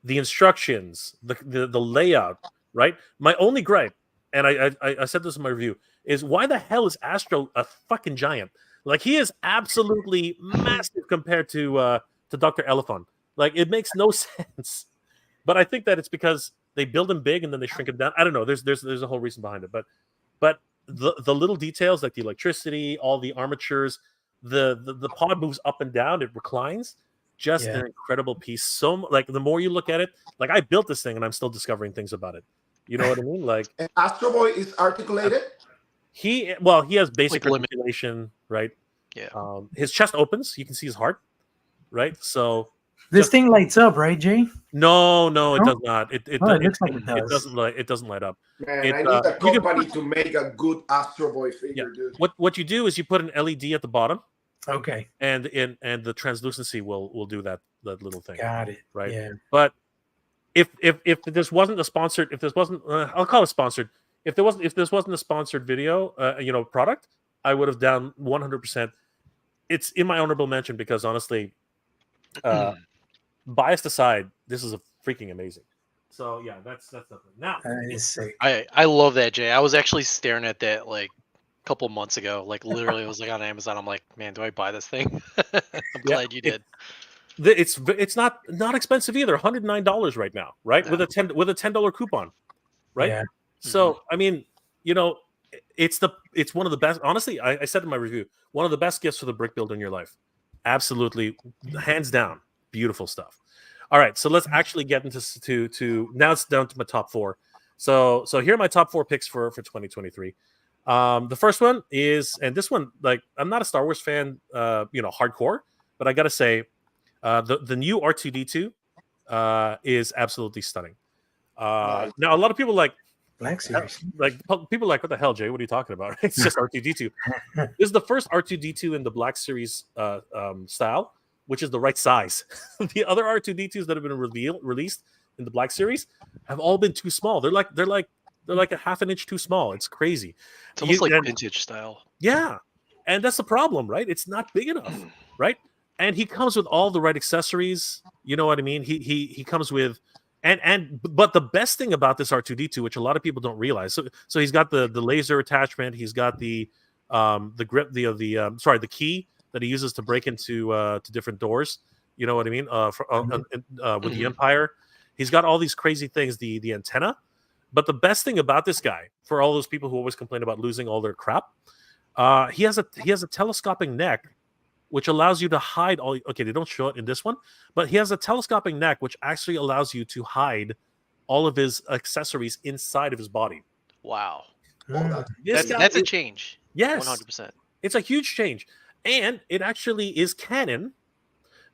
the instructions, the layout, right? My only gripe, and I said this in my review, is why the hell is Astro a fucking giant? Like, he is absolutely massive compared to Dr. Elephant. Like, it makes no sense. But I think that it's because they build him big and then they shrink him down. I don't know. There's a whole reason behind it. But the little details, like the electricity, all the armatures, the pod moves up and down, it reclines. Just an incredible piece. So, like, the more you look at it, like, I built this thing and I'm still discovering things about it. You know what I mean? Like, and Astro Boy is articulated. He has basic articulation, right? Yeah. His chest opens. You can see his heart, right? So this thing lights up, right, Jay? No, it does not. It looks like it does. It doesn't light up. Man, I need a company to make a good Astro Boy figure, dude. What you do is you put an LED at the bottom. Okay. And the translucency will do that little thing. Got it. Right. Yeah. But if this wasn't a sponsored, if this wasn't, I'll call it sponsored. If this wasn't a sponsored video, product, I would have done 100%. It's in my honorable mention because honestly, biased aside, this is a freaking amazing. So yeah, that's nothing. Now I love that, Jay. I was actually staring at that like a couple months ago. Like literally, I was like on Amazon. I'm like, man, do I buy this thing? I'm glad you did. It's not expensive either. $109 right now, right? Yeah. With a $10 coupon, right? Yeah. So I mean, it's one of the best. Honestly, I said in my review, one of the best gifts for the brick builder in your life. Absolutely, hands down, beautiful stuff. All right, so let's actually get into now. It's down to my top 4. So here are my top 4 picks for 2023. The first one is, and this one, like, I'm not a Star Wars fan, hardcore, but I gotta say, the new R2D2 is absolutely stunning. Now a lot of people like Black Series. like people are like, what the hell, Jay? What are you talking about? It's just R2D2. This is the first R2D2 in the Black Series style, which is the right size. The other R2D2s that have been released in the Black Series have all been too small. They're like a half an inch too small. It's crazy. It's almost like vintage style. Yeah, and that's the problem, right? It's not big enough, right? And he comes with all the right accessories. You know what I mean? He comes with but the best thing about this R2D2, which a lot of people don't realize, so he's got the laser attachment. He's got the grip, the key that he uses to break into to different doors. You know what I mean? With the Empire, he's got all these crazy things. The antenna, but the best thing about this guy, for all those people who always complain about losing all their crap, he has a telescoping neck, which allows you to hide all. Okay, they don't show it in this one, but he has a telescoping neck, which actually allows you to hide all of his accessories inside of his body. Wow, Mm. that's a change. Yes, 100%. It's a huge change, and it actually is canon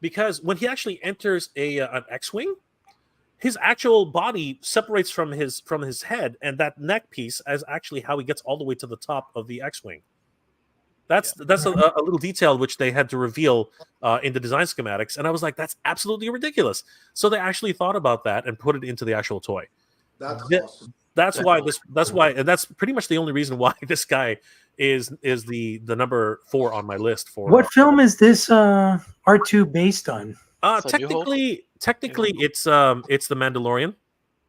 because when he actually enters an X-wing, his actual body separates from his head, and that neck piece is actually how he gets all the way to the top of the X-wing. That's a little detail which they had to reveal in the design schematics, and I was like, that's absolutely ridiculous. So they actually thought about that and put it into the actual toy. That's awesome. That's why, and that's pretty much the only reason why this guy is the number 4 on my list for. What film is this R2 based on? Technically, it's the Mandalorian.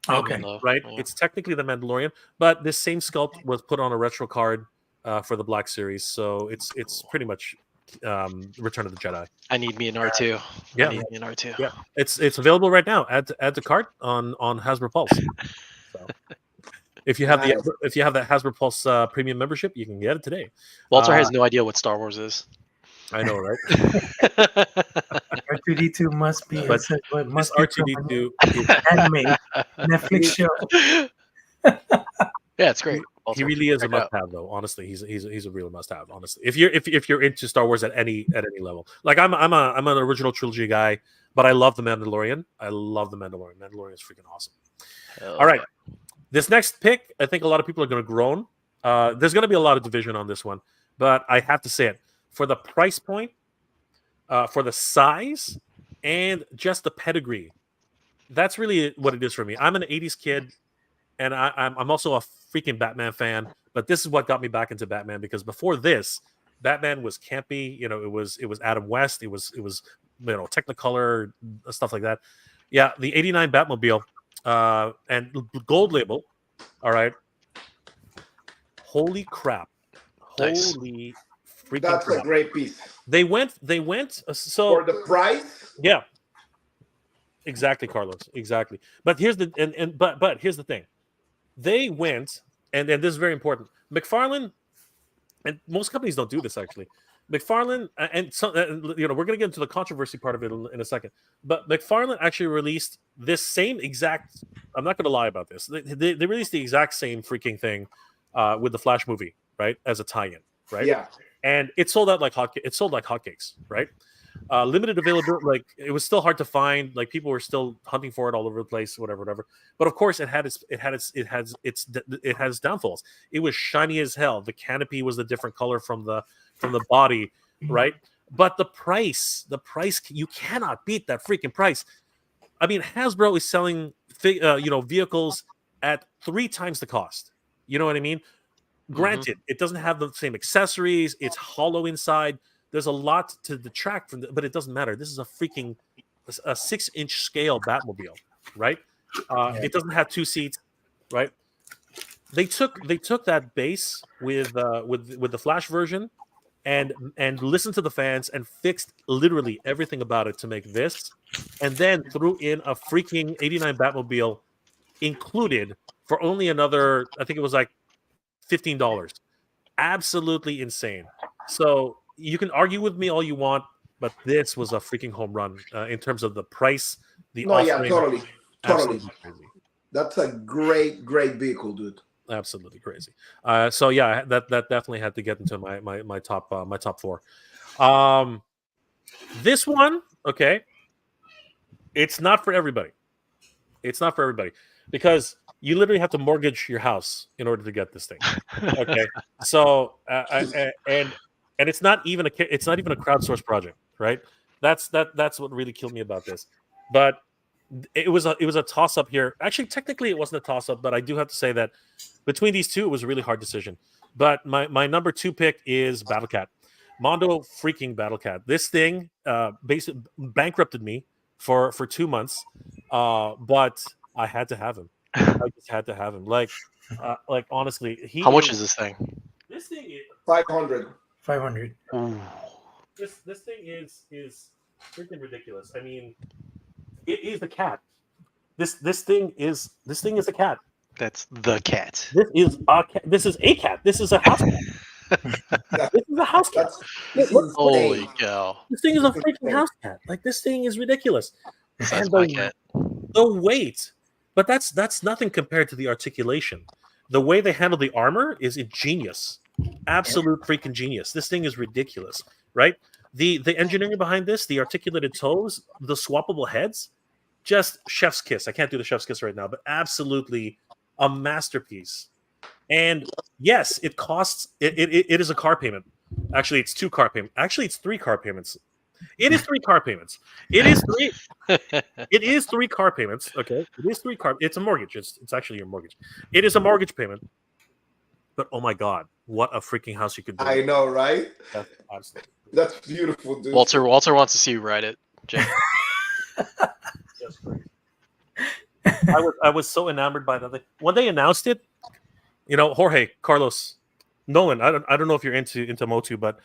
Okay, right. Yeah. It's technically the Mandalorian, but this same sculpt was put on a retro card for the Black Series, so it's pretty much Return of the Jedi. I need me an R2. Yeah. I need me an R2. Yeah, it's available right now. Add to cart on Hasbro Pulse. So, if you have Nice. that Hasbro Pulse premium membership, you can get it today. Walter has no idea what Star Wars is. I know, right? R2D2 must be. But must This be R2D2 is anime Netflix show. Yeah, it's great. he really is a must-have, though. Honestly, he's a real must-have. Honestly, if you're into Star Wars at any level, like I'm an original trilogy guy, but I love the Mandalorian. Mandalorian is freaking awesome. All right, this next pick, I think a lot of people are going to groan. There's going to be a lot of division on this one, but I have to say it for the price point, for the size, and just the pedigree. That's really what it is for me. I'm an '80s kid, and I'm also a freaking Batman fan. But this is what got me back into Batman, because before this, Batman was campy. It was Adam West. It was Technicolor, stuff like that. Yeah, the '89 Batmobile and gold label. All right. Holy crap! Nice. Holy freaking That's crap! a great piece. They went. So For the price, yeah, exactly, Carlos. Exactly. But here's the but here's the thing. They went, and this is very important. McFarlane, and most companies don't do this actually. McFarlane, and so we're going to get into the controversy part of it in a second. But McFarlane actually released this same exact. I'm not going to lie about this. They released the exact same freaking thing with the Flash movie, right, as a tie-in, right? yeah. And it sold out like hotcakes, right? Limited availability, like it was still hard to find. Like people were still hunting for it all over the place, whatever. But of course, it has downfalls. It was shiny as hell. The canopy was a different color from the body, right? But the price, you cannot beat that freaking price. I mean, Hasbro is selling vehicles at 3 times the cost. You know what I mean? Granted, it doesn't have the same accessories. It's hollow inside. There's a lot to detract from, but it doesn't matter. This is a 6-inch scale Batmobile, right? It doesn't have 2 seats, right? They took that base with the Flash version and listened to the fans and fixed literally everything about it to make this, and then threw in a freaking 89 Batmobile included for only another, I think it was like $15. Absolutely insane. So you can argue with me all you want, but this was a freaking home run in terms of the price, the offering. Totally. Absolutely crazy. That's a great vehicle, dude. Absolutely crazy. So yeah, that definitely had to get into my top 4. This one, okay, it's not for everybody. It's not for everybody because you literally have to mortgage your house in order to get this thing. Okay, so and it's not even a crowdsourced project, right? That's what really killed me about this. But it was a toss up here. Actually, technically, it wasn't a toss up, but I do have to say that between these two, it was a really hard decision. But my number 2 pick is Battlecat. Mondo freaking Battlecat. This thing basically bankrupted me for 2 months, but I had to have him. I just had to have him. Like honestly, How much is this thing? This thing is 500. 500. This thing is freaking ridiculous. I mean, it is a cat. This thing is a cat. That's the cat. This is a cat. This is a cat. This is a house cat. This is a house cat. Holy cow! This thing is a freaking house cat. Like, this thing is ridiculous. That's my cat. The weight, but that's nothing compared to the articulation. The way they handle the armor is ingenious. Absolute freaking genius. This thing is ridiculous, right? The engineering behind this, the articulated toes, the swappable heads, just chef's kiss. I can't do the chef's kiss right now, but absolutely a masterpiece. And yes, it costs. It is a car payment. Actually, it's 2 car payments. Actually, it's 3 car payments. It is 3 car payments. It is 3. It is 3 car payments. Okay, it is 3 car. It's a mortgage. It's actually your mortgage. It is a mortgage payment. But oh my god, what a freaking house you could build! I know, right? That's beautiful, dude. Walter wants to see you ride it, Jay. That's great. I was so enamored by that thing. When they announced it, Jorge, Carlos, Nolan. I don't know if you're into Motu, but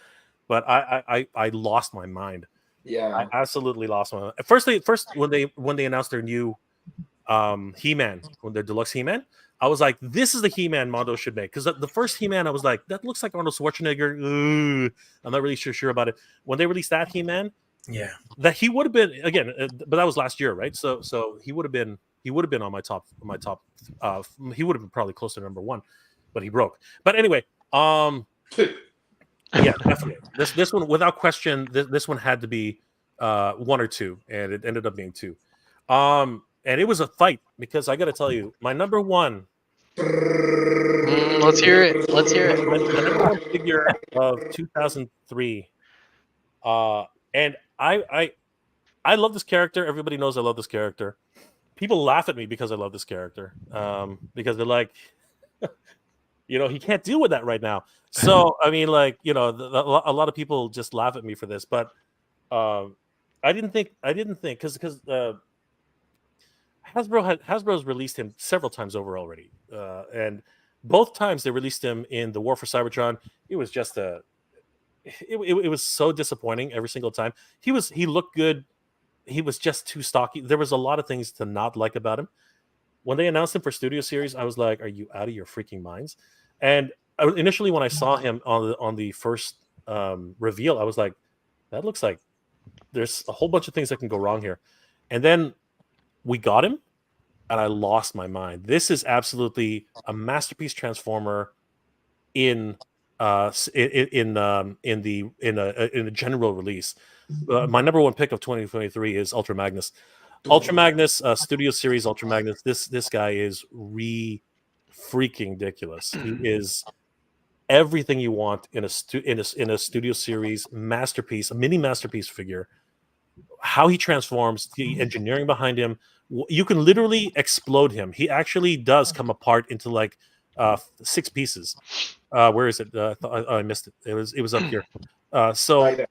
I lost my mind. Yeah, I absolutely lost my mind. First when they announced their new He-Man, when their deluxe He-Man, I was like, this is the He-Man Mondo should make. Because the first He-Man, I was like, that looks like Arnold Schwarzenegger. Ugh. I'm not really sure about it. When they released that He-Man, that he would have been again, but that was last year, right? So he would have been on my top. He would have been probably close to number 1, but he broke. But anyway, yeah, definitely. This one, without question, this one had to be 1 or 2, and it ended up being 2. And it was a fight because I got to tell you, my number 1. Let's hear it. The number 1 figure of 2003. And I love this character. Everybody knows I love this character. People laugh at me because I love this character. Because they're like, he can't deal with that right now. So I mean, like, a lot of people just laugh at me for this. But I didn't think because Hasbro's released him several times over already, and both times they released him in the War for Cybertron. It was just it was so disappointing every single time. He looked good. He was just too stocky. There was a lot of things to not like about him. When they announced him for Studio Series, I was like, "Are you out of your freaking minds?" And initially, when I saw him on the first reveal, I was like, "That looks like there's a whole bunch of things that can go wrong here." And then we got him, and I lost my mind. This is absolutely a masterpiece Transformer in a general release. My number 1 pick of 2023 is Ultra Magnus. Ultra Magnus, Studio Series Ultra Magnus. This guy is freaking ridiculous. He is everything you want in a Studio Series masterpiece, a mini masterpiece figure. how he transforms, the engineering behind him. You can literally explode him. He actually does come apart into like 6 pieces. Where is it? I missed it. It was up here. So Right there.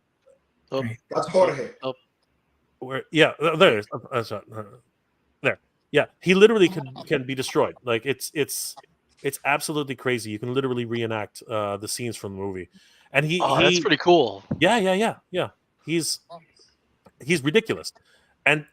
Oh, That's Jorge. oh, where? Yeah, there. There. Yeah, he literally can be destroyed. Like it's absolutely crazy. You can literally reenact the scenes from the movie, and that's pretty cool. yeah. He's ridiculous, and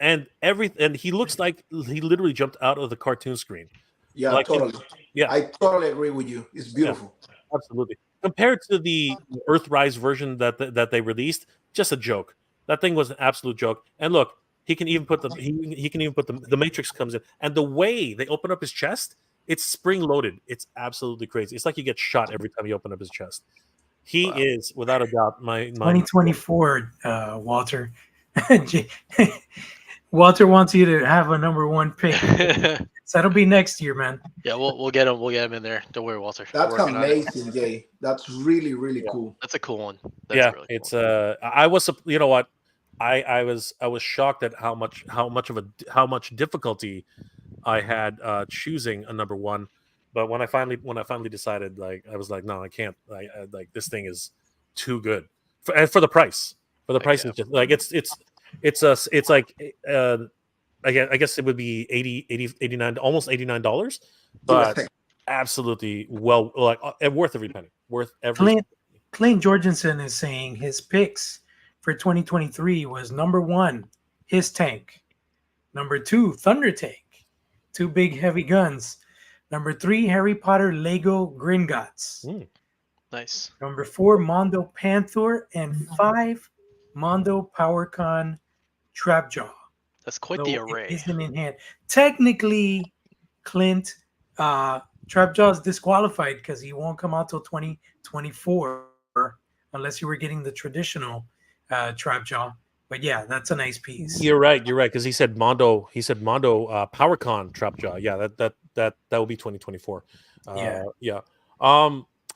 he looks like he literally jumped out of the cartoon screen. Yeah, Like, totally. yeah, I totally agree with you. It's beautiful. absolutely. Compared to the Earthrise version that they released, just a joke. That thing was an absolute joke. And look, he can even put he can even put the Matrix comes in, and the way they open up his chest, it's spring loaded. It's absolutely crazy. It's like you get shot every time you open up his chest. He is without a doubt my 2024, Walter. Walter wants you to have a number 1 pick. So that'll be next year, man. Yeah, we'll get him. We'll get him in there. Don't worry, Walter. That's amazing, Jay. That's really, really cool. That's a cool one. That's really it's cool. I was, you know what, I was shocked at how much difficulty I had choosing a number 1, but when I finally decided, like, I was like, no, I can't. Like, this thing is too good for the price. For the price, it's just like it's like I guess it would be 89, almost $89, but absolutely worth every penny. Worth every. Clint Jorgensen is saying his picks for 2023 was number 1, his tank. Number 2, Thunder Tank, 2 big heavy guns. Number 3, Harry Potter Lego Gringotts. Nice. Number 4, Mondo Panther, and 5, Mondo PowerCon Trapjaw. That's quite the array. Isn't in hand. Technically, Clint, Trapjaw is disqualified because he won't come out till 2024 unless you were getting the traditional Trapjaw. But yeah, that's a nice piece. You're right, because he said Mondo PowerCon Trapjaw. Yeah, that will be 2024. Yeah.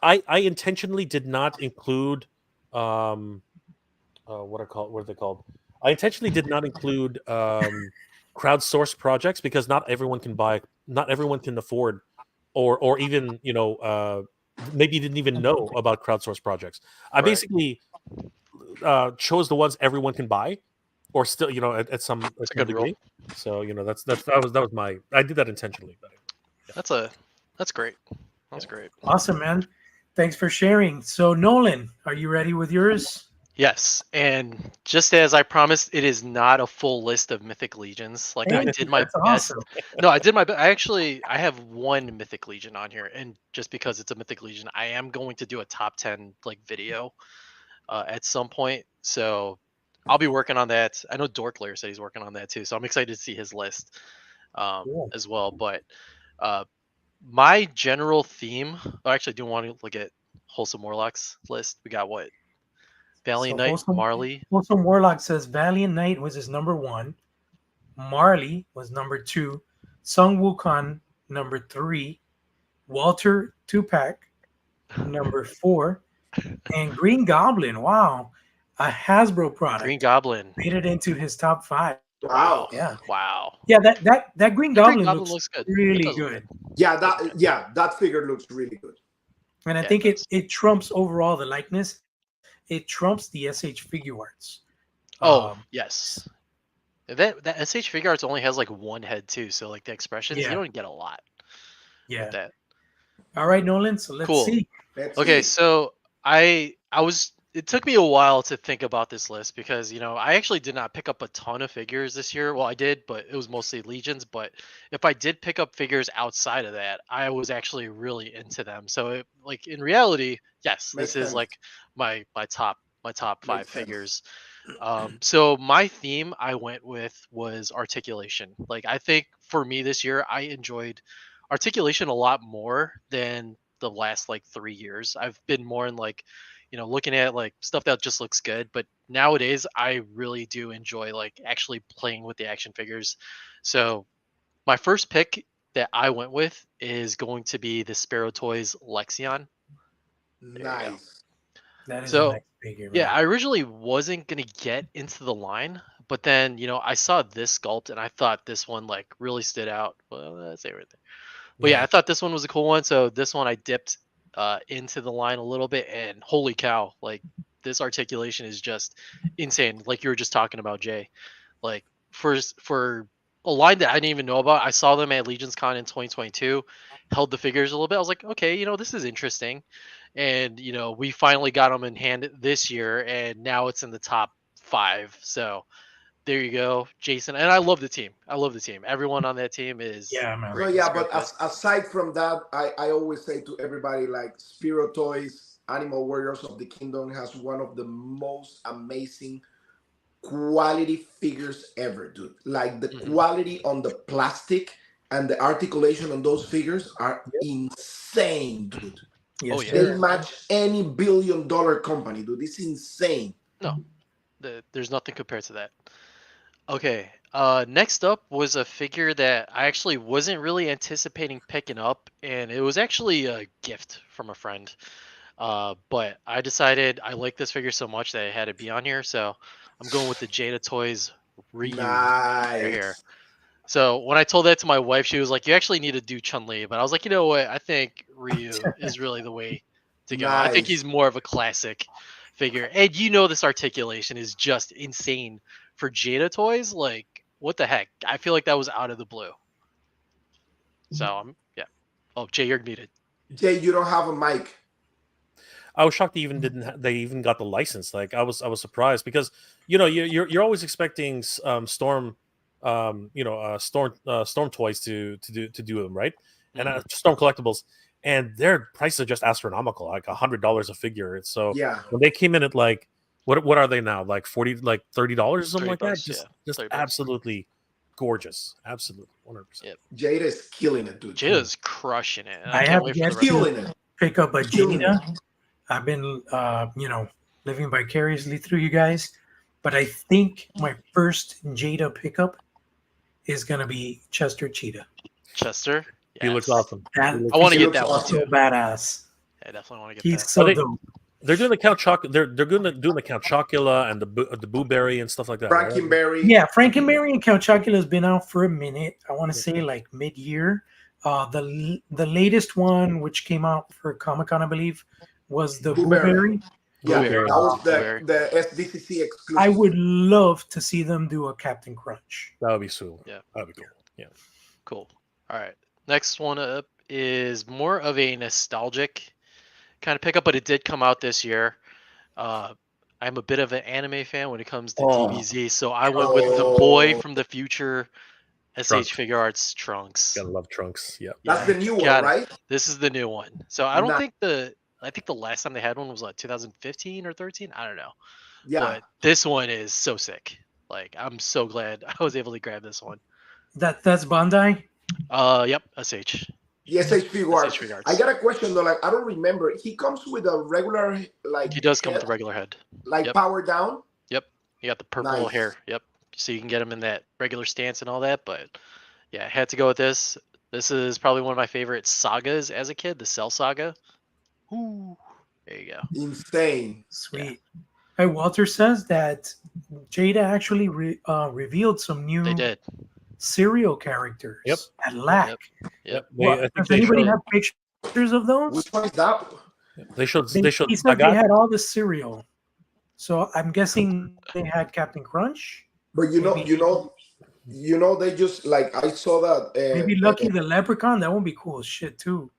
I intentionally did not include what are they called? I intentionally did not include crowdsourced projects because not everyone can afford, or even maybe didn't even know about crowdsourced projects. I basically chose the ones everyone can buy, or still at some degree. So that was my, I did that intentionally. But, yeah. That's great. That's great. Awesome, man. Thanks for sharing. So Nolan, are you ready with yours? Yes, and just as I promised, it is not a full list of Mythic Legions. Like, I did my best. Awesome. No, I did my best. I have 1 Mythic Legion on here, and just because it's a Mythic Legion, I am going to do a top 10 video at some point. So I'll be working on that. I know Dorklayer said he's working on that too, so I'm excited to see his list as well. But my general theme, I actually do want to look at Wholesome Warlock's list. We got what? Valiant Knight, Marley. Wholesome Warlock says Valiant Knight was his number 1. Marley was number 2. Sung Wukong, number 3. Walter Tupac, number 4. And Green Goblin, wow. A Hasbro product. Green Goblin. Made it into his top 5. Wow. Yeah. Wow. Yeah, that Green Goblin looks good. really good. Yeah, that figure looks really good. And I think it trumps overall the likeness. It trumps the SH Figure Arts. Yes. That SH Figure Arts only has like 1 head too, so like the expressions, you don't get a lot. Yeah. With that. All right, Nolan. So let's see. So it took me a while to think about this list because I actually did not pick up a ton of figures this year. Well, I did, but it was mostly Legions. But if I did pick up figures outside of that, I was actually really into them. So in reality, yes, this is like my top 5 figures. So my theme I went with was articulation. Like, I think for me this year, I enjoyed articulation a lot more than the last 3 years. I've been more in looking at stuff that just looks good, but nowadays I really do enjoy actually playing with the action figures. So my first pick that I went with is going to be the Sparrow Toys Lexion. Nice. That is so a nice figure, man. yeah, I originally wasn't gonna get into the line, But then, I saw this sculpt and I thought this one like really stood out. Well, that's everything. But yeah, I thought this one was a cool one. So this one I dipped into the line a little bit, and holy cow, like this articulation is just insane. Like you were just talking about, Jay. Like for a line that I didn't even know about, I saw them at Legion's Con in 2022, held the figures a little bit. I was like, okay, this is interesting. And we finally got them in hand this year, and now it's in the top 5. So there you go, Jason. And I love the team. Everyone on that team is man. So yeah, but aside from that, I always say to everybody, like, Spiro Toys, Animal Warriors of the Kingdom has one of the most amazing quality figures ever, dude. Like the quality on the plastic and the articulation on those figures are insane, dude. Yes, They match any billion-dollar company, dude. It's insane. No, there's nothing compared to that. Okay, next up was a figure that I actually wasn't really anticipating picking up, and it was actually a gift from a friend. But I decided I like this figure so much that it had to be on here, so I'm going with the Jada Toys Ryu right here. So when I told that to my wife, she was like, "You actually need to do Chun-Li," but I was like, you know what? I think Ryu is really the way to go. I think he's more of a classic figure, and this articulation is just insane for Jada Toys. Like, what the heck? I feel like that was out of the blue. So yeah. Oh, Jay, you're muted. Jay, you don't have a mic. I was shocked they even got the license. Like I was surprised because you're always expecting Storm Storm Toys to do them, right? And Storm Collectibles, and their prices are just astronomical, like $100 a figure. So when they came in at like what are they now, like $30 or something like that? Just absolutely gorgeous, absolutely 100%. Yep. Jada's killing it, dude. Jada's crushing it. I have yet to pick up a Jada. I've been living vicariously through you guys, but I think my first Jada pickup is gonna be Chester Cheetah. Chester, he looks awesome. I want to get that one too. Badass. I definitely want to get He's that. so dope. They're doing the Count Chocula. They're doing the Count Chocula and the Boo Berry and stuff like that. Frankenberry. Yeah, Frankenberry and Count Chocula has been out for a minute. I want to say like mid-year. The latest one, which came out for Comic-Con, I believe, was the Boo Berry. Yeah, that was the SDCC exclusive. I would love to see them do a Captain Crunch. That would be cool. Yeah, that would be cool. Yeah, cool. All right, next one up is more of a nostalgic kind of pickup, but it did come out this year. I'm a bit of an anime fan when it comes to DBZ, so I went with the boy from the future, SH Figure Arts Trunks. Gotta love Trunks. Yeah, that's the new one, right? This is the new one. So I don't think I think the last time they had one was like 2015 or 13. I don't know. Yeah. But this one is so sick. Like, I'm so glad I was able to grab this one. That's Bandai? Yep, SH. The SH Figure Arts. I got a question though. Like, I don't remember. He comes with a regular, like. He does come with a regular head. Like power down. Yep. You got the purple hair. Yep. So you can get him in that regular stance and all that. But yeah, I had to go with this. This is probably one of my favorite sagas as a kid, the Cell Saga. Ooh, there you go. Insane. Sweet. Yeah. Hey, Walter says that Jada actually revealed some new serial characters at LAC. Yep. Does anybody have pictures of those? Which one is that? They showed. He said they had all the cereal. So I'm guessing they had Captain Crunch. But they just, like, I saw that. Maybe Lucky the Leprechaun. That would be cool as shit too.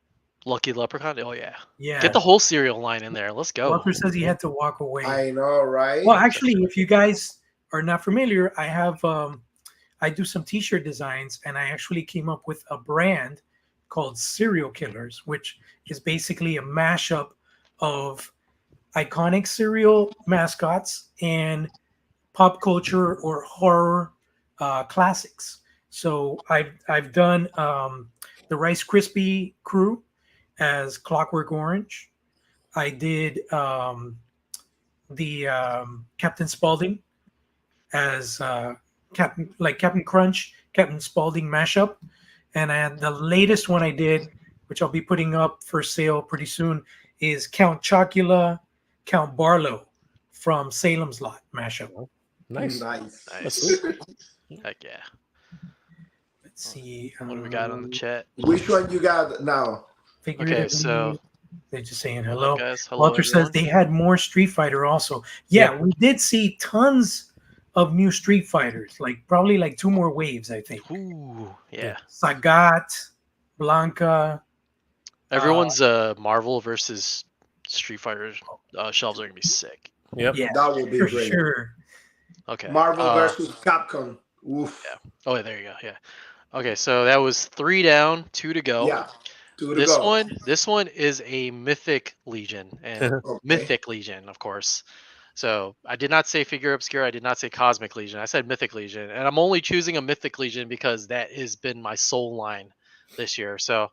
Lucky Leprechaun? Oh, yeah. Yeah. Get the whole cereal line in there. Let's go. Walter says he had to walk away. I know, right? Well, actually, if you guys are not familiar, I have I do some t-shirt designs, and I actually came up with a brand called Serial Killers, which is basically a mashup of iconic cereal mascots and pop culture or horror classics. So I've done the Rice Krispie crew as Clockwork Orange. I did the Captain Spaulding as Captain Crunch, Captain Spaulding mashup. And the latest one I did, which I'll be putting up for sale pretty soon, is Count Chocula, Count Barlow from Salem's Lot mashup. Nice. Nice. Nice. Heck yeah. Let's see. What do we got on the chat? Which one you got now? Figuratively, so- they're just saying Hold hello. on, guys. Hello, Walter everyone. says they had more Street Fighter also. Yeah, we did see tons of new Street Fighters, like probably like 2 more waves, I think. Ooh, yeah. Sagat, Blanca. Everyone's Marvel versus Street Fighter shelves are gonna be sick. Yep. Yeah, That will be for great. sure. Okay. Marvel versus Capcom. Oof. Yeah. Oh, there you go. Yeah. Okay, so that was 3 down, 2 to go. Yeah. 2 to This go. this one is a Mythic Legion, and Okay. Mythic Legion, of course. So I did not say Figure Obscure. I did not say Cosmic Legion. I said Mythic Legion, and I'm only choosing a Mythic Legion because that has been my soul line this year. So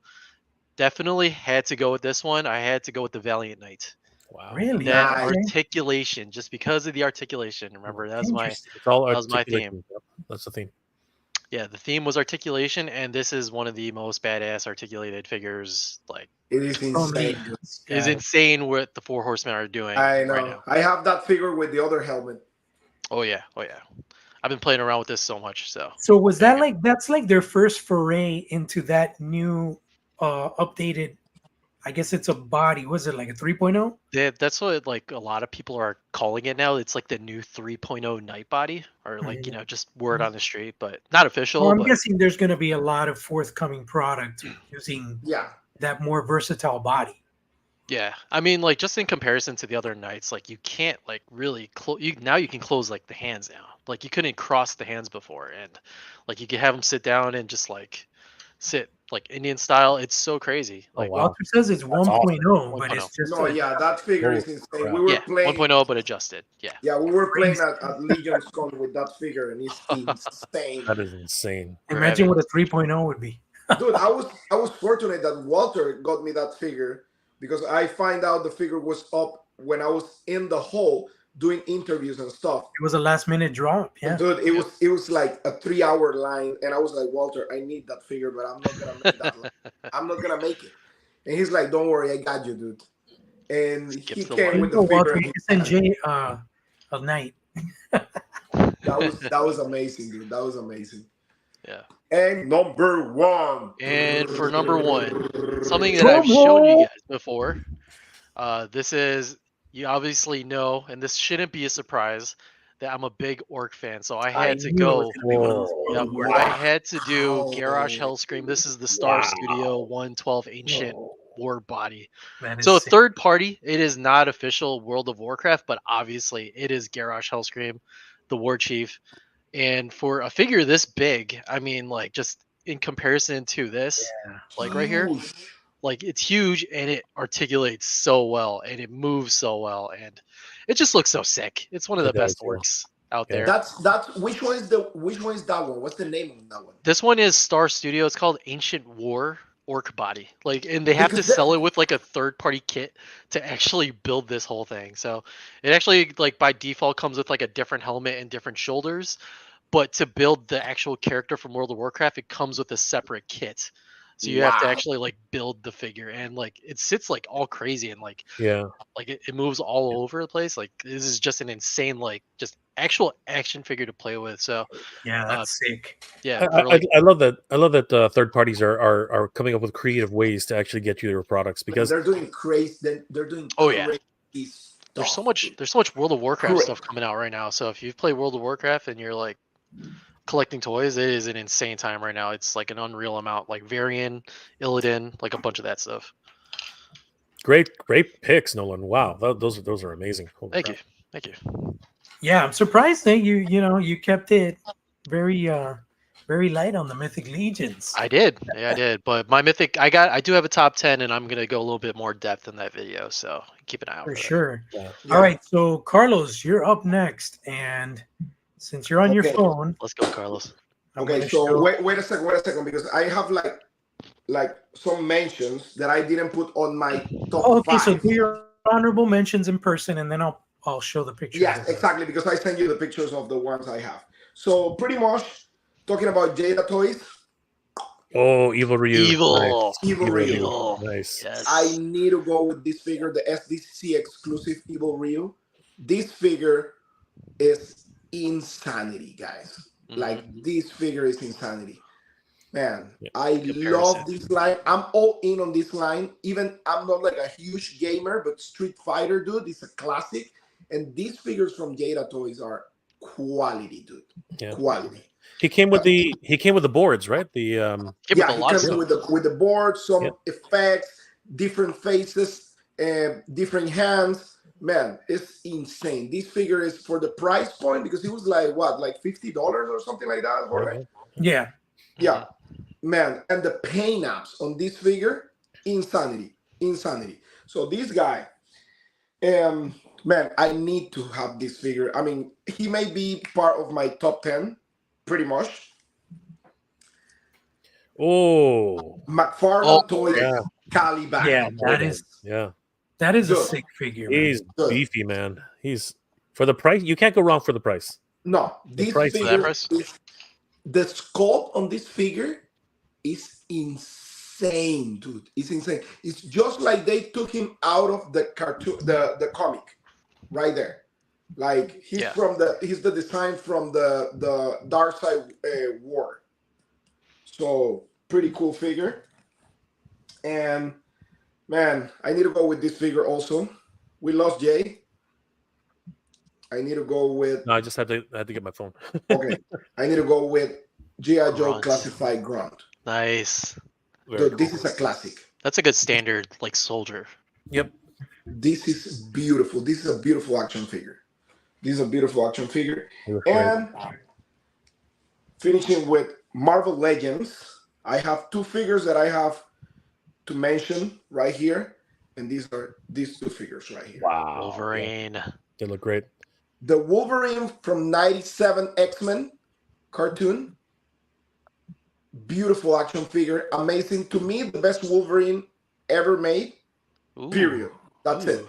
definitely had to go with this one. I had to go with the Valiant Knight. Wow. Really? That Nice. articulation, just because of the articulation. Remember, that was my Interesting. It's all that was my articulation. theme. Yep, that's the theme. Yeah, the theme was articulation, and this is one of the most badass articulated figures. Like, It is From insane. Legions. is Yeah. insane what the 4 Horsemen are doing I know. right now. I have that figure with the other helmet. Oh yeah, oh yeah. I've been playing around with this so much. So was There that you like that's like their first foray into that new updated, I guess it's a body. Was it like a 3.0? that's what like a lot of people are calling it now. It's like the new 3.0 Night Body, or like Mhm. just word on the street, but not official. Well, I'm but guessing there's going to be a lot of forthcoming product using Yeah. that more versatile body. yeah, I mean, like just in comparison to the other nights, like you can't like really close. Now you can close like the hands now. Like you couldn't cross the hands before, and like you could have them sit down and just like sit like Indian style. It's so crazy. Oh, Like wow. Walter says it's 1.0, but 1.0. it's just No, yeah, that figure is insane. crap. We were yeah, playing. 1.0 but adjusted. Yeah. Yeah, we were playing at Legion's Con with that figure, and it's insane. That is insane. imagine what a 3.0 would be. Dude, I was fortunate that Walter got me that figure because I find out the figure was up when I was in the hall doing interviews and stuff. It was a last minute drop. Yeah. Dude, it was like a 3-hour line, and I was like, Walter, I need that figure, but I'm not gonna make that line. I'm not gonna make it. And he's like, don't worry, I got you, dude. And he Skips the came line. with Oh, the Walter, figure. you can send Jay a night. That was amazing, dude. That was amazing. Yeah. And number 1. And for number 1, something that I've shown you guys before. This is, you obviously know, and this shouldn't be a surprise, that I'm a big Orc fan. So I had to knew it go. was gonna be one of those Yep, words. I had to do Wow. Garrosh Hellscream. This is the Star Studio 112 Ancient Whoa. War Body. That is So sick. third party, it is not official World of Warcraft, but obviously it is Garrosh Hellscream, the War Chief. And for a figure this big, I mean, like just in comparison to this, Yeah. like right here, Huge. like it's huge and it articulates so well and it moves so well and it just looks so sick. It's one of It the best does, yeah. orcs out Yeah. there. That's which one is that one? What's the name of that one? This one is Star Studio. It's called Ancient War Orc Body. Like, and they have to Because that- sell it with like a third-party kit to actually build this whole thing. So it actually, like by default, comes with like a different helmet and different shoulders. But to build the actual character from World of Warcraft, it comes with a separate kit. So you have to Wow. actually like build the figure, and like it sits like all crazy and like Yeah. it moves all over the place. Like this is just an insane like just actual action figure to play with. So Yeah, that's sick. yeah, I, for, like, I love that. I love that third parties are coming up with creative ways to actually get you their products because they're doing crazy. They're doing Oh, yeah. crazy there's so stuff. much World of Warcraft Correct. stuff coming out right now. So if you play World of Warcraft and you're like collecting toys, it is an insane time right now. It's like an unreal amount, like Varian, Illidan, like a bunch of that stuff. great picks, Nolan. Wow, those are amazing. Holy Thank crap. you. Thank you. Yeah, I'm surprised that you kept it very very light on the Mythic Legions. I did. Yeah, I did. But my mythic, I do have a top 10, and I'm gonna go a little bit more depth in that video. So keep an eye out For for that. sure. Yeah. All right, so Carlos, you're up next, and since you're on your Okay. phone, Let's go, Carlos. I'm Okay, gonna so show- wait a second, because I have like some mentions that I didn't put on my top Oh, okay, 5. so do your honorable mentions in person, and then I'll show the pictures. Yes, of them. exactly, because I sent you the pictures of the ones I have. So pretty much talking about Jada toys, Oh, Evil Ryu. Evil. Evil Nice. Ryu. Evil. Nice. Yes. I need to go with this figure, the SDC exclusive Evil Ryu. This figure is insanity, guys. Mhm. Like this figure is insanity. Man, Yeah. I Comparison. love this line. I'm all in on this line. Even I'm not like a huge gamer, but Street Fighter, dude, is a classic. And these figures from Jada Toys are quality, dude. Yeah. Quality. He came with the boards, right? The Came with Yeah, a he lot of comes stuff. with the board, some Yeah. effects, different faces, different hands. Man, it's insane. This figure is for the price point because it was like what, like $50 or something like that, Jorge? Yeah. Yeah, man. And the paint apps on this figure, insanity, insanity. So this guy, man, I need to have this figure. I mean, he may be part of my top 10, pretty much. Oh, McFarlane Oh, Toys yeah, Caliban. Yeah, yeah. that is a Good. sick figure, man. He's Good. beefy, man. He's for the price. You can't go wrong for the price. No, The this price- For that figure price? is the sculpt on this figure is insane, dude. It's insane. It's just like they took him out of the cartoon, the comic, right there. Like he's Yeah. he's the design from the Dark Side War. So pretty cool figure. And man, I need to go with this figure also. We lost Jay. I need to go with No, I just had to get my phone. okay. I need to go with G.I. Joe Grunt. Classified Grunt. nice. Very Dude, this cool. is a classic. That's a good standard, like soldier. Yep. This is beautiful. This is a beautiful action figure. This is a beautiful action figure. He looks great. And finishing with Marvel Legends, I have two figures that I have to mention right here. And these are these two figures right here. Wow. Yeah, Wolverine. they look great. The Wolverine from 97 X-Men cartoon. Beautiful action figure. Amazing. To me, the best Wolverine ever made. Ooh. Period. That's it.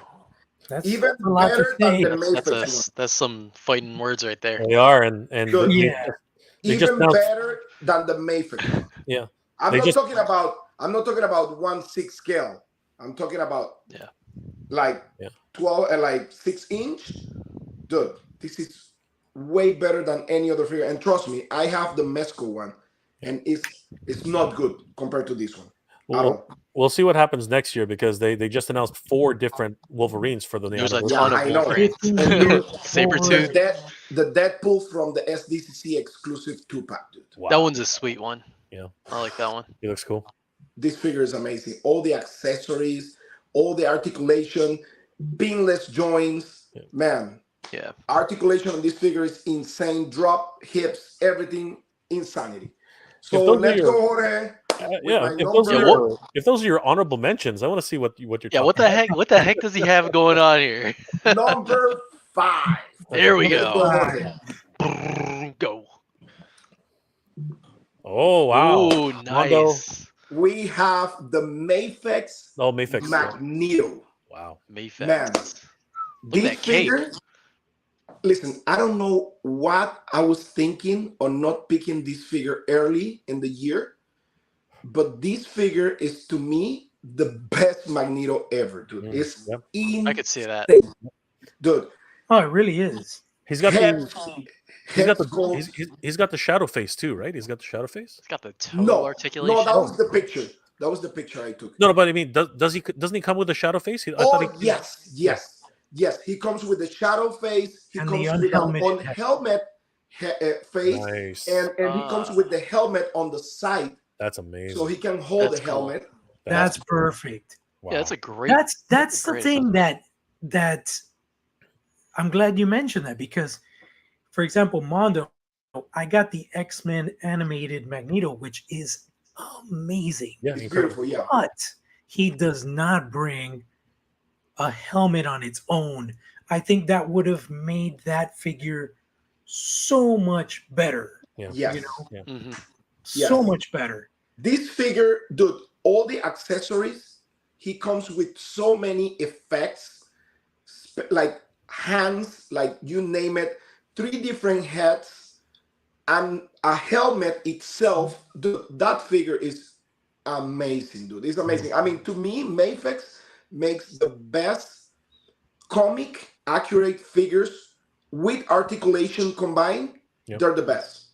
That's Even a lot to better than say. the That's Matrix one. that's some fighting words right there. They are, and Good. Yeah. they just Even announced- better than the Matrix one. Yeah. I'm They not just- talking about 1/6 scale. I'm talking about Yeah. like Yeah. 12 and like 6-inch. Dude, this is way better than any other figure. And trust me, I have the Mezco one, and it's not good compared to this one at all. We'll see what happens next year because they just announced 4 different Wolverines for the There's a anniversary. ton Yeah, I of know. Wolverines. And Sabretooth. the Deadpool from the SDCC exclusive 2-pack, dude. Wow. That one's a sweet one. Yeah. I like that one. He looks cool. This figure is amazing. All the accessories, all the articulation, pinless joints. Yeah. Man, Yeah. articulation on this figure is insane. Drop, hips, everything, insanity. So If those are let's your- go, Jorge. Yeah, my if those are your honorable mentions, I want to see what you're Yeah. talking What the heck? What the heck does he have going on here? Number 5. There we Let's go, go. Jorge. Go. Oh wow. Ooh, Mondo. nice. We have the Mayfix Oh, Mayfix. Magneto. Wow. Mayfest. Man. Look at This that cape. figure, listen, I don't know what I was thinking on not picking this figure early in the year, but this figure is to me the best Magneto ever, dude. Mm, It's yep. I could see that. dude. Oh, it really is. He's got Head, the he's head got the sculpt. he's got the shadow face too, right? He's got the shadow face. It's got the toe No, articulation. no, that was the picture. That was the picture I took. No, but I mean, doesn't he come with a shadow face? I thought Oh, yes. He comes with the shadow face. He And comes the with an unhelmeted helmet face, Nice. and he comes with the helmet on the side, That's amazing. so he can hold That's the cool. helmet. That's perfect. wow. Yeah, that's a great. That's the great. thing that I'm glad you mentioned that because, for example, Mondo, I got the X-Men animated Magneto, which is amazing. yeah, It's incredible. beautiful, yeah. But he does not bring a helmet on its own. I think that would have made that figure so much better. Yeah. Yes. You know, Mhm. Yes. so much better. This figure, dude, all the accessories, he comes with so many effects, like hands, like you name it, 3 different heads, and a helmet itself. Dude, that figure is amazing, dude. It's amazing. I mean, to me, Mayfix makes the best comic accurate figures with articulation combined, Yep. they're the best.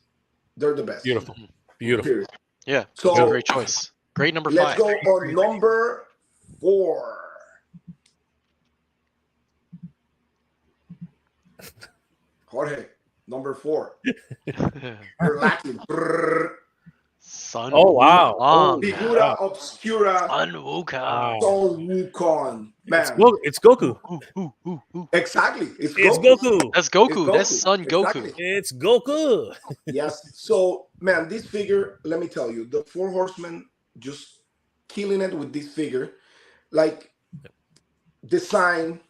They're the best. Beautiful. Beautiful. Period. Yeah. So Great choice. Great number let's 5. go on number 4. Jorge, number 4. You're lacking. Sun. Oh, wow. Wukong. Figura Wow. Obscura, Sun Wukong. Wow. Son Wukong. Man, It's Goku. exactly. It's It's Goku. Goku. That's Goku. It's That's Goku. Sun Goku. Exactly. It's Goku. Yes. So, man, this figure, let me tell you, the Four Horsemen just killing it with this figure. Like, design,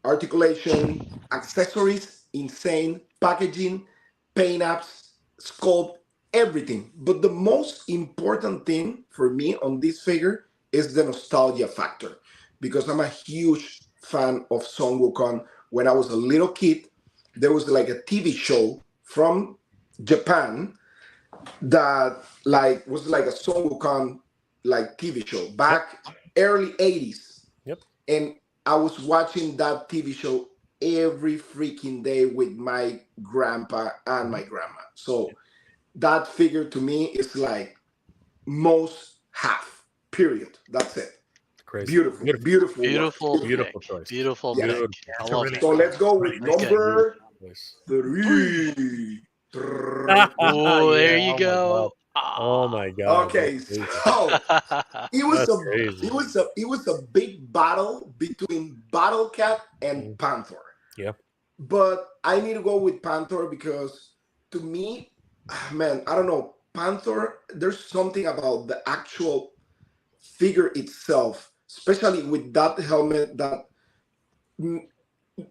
articulation, accessories, insane, packaging, paint apps, sculpt, everything. But the most important thing for me on this figure is the nostalgia factor, because I'm a huge fan of Son Wukong. When I was a little kid, there was like a TV show from Japan that like was like a Son Wukong like TV show back early 80s. Yep. And I was watching that TV show every freaking day with my grandpa and my grandma. So that figure to me is like most half, period. That's it. Crazy. Beautiful, beautiful, Beautiful. Beautiful pick. choice. Beautiful Yeah. pick. I That's a love really it. So let's go with Nice guy. number Choice. 3. Oh, there Yeah, you oh my go. Oh my god. Okay, That's crazy. so it was That's crazy. it was a big battle between Battle Cat and Panther. Yep. But I need to go with Panther because to me, man, I don't know, Panther, there's something about the actual figure itself, especially with that helmet that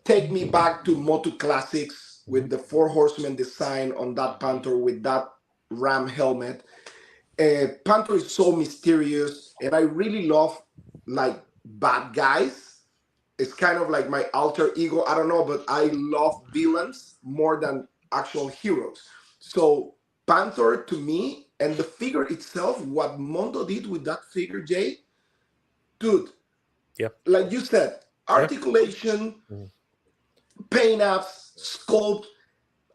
take me back to Moto Classics with the Four Horsemen design on that Panther with that Ram helmet. Panther is so mysterious, and I really love like bad guys. It's kind of like my alter ego. I don't know, but I love villains more than actual heroes. So Panther to me, and the figure itself, what Mondo did with that figure, Jay, dude. Yep. Like you said, articulation, paint apps, sculpt.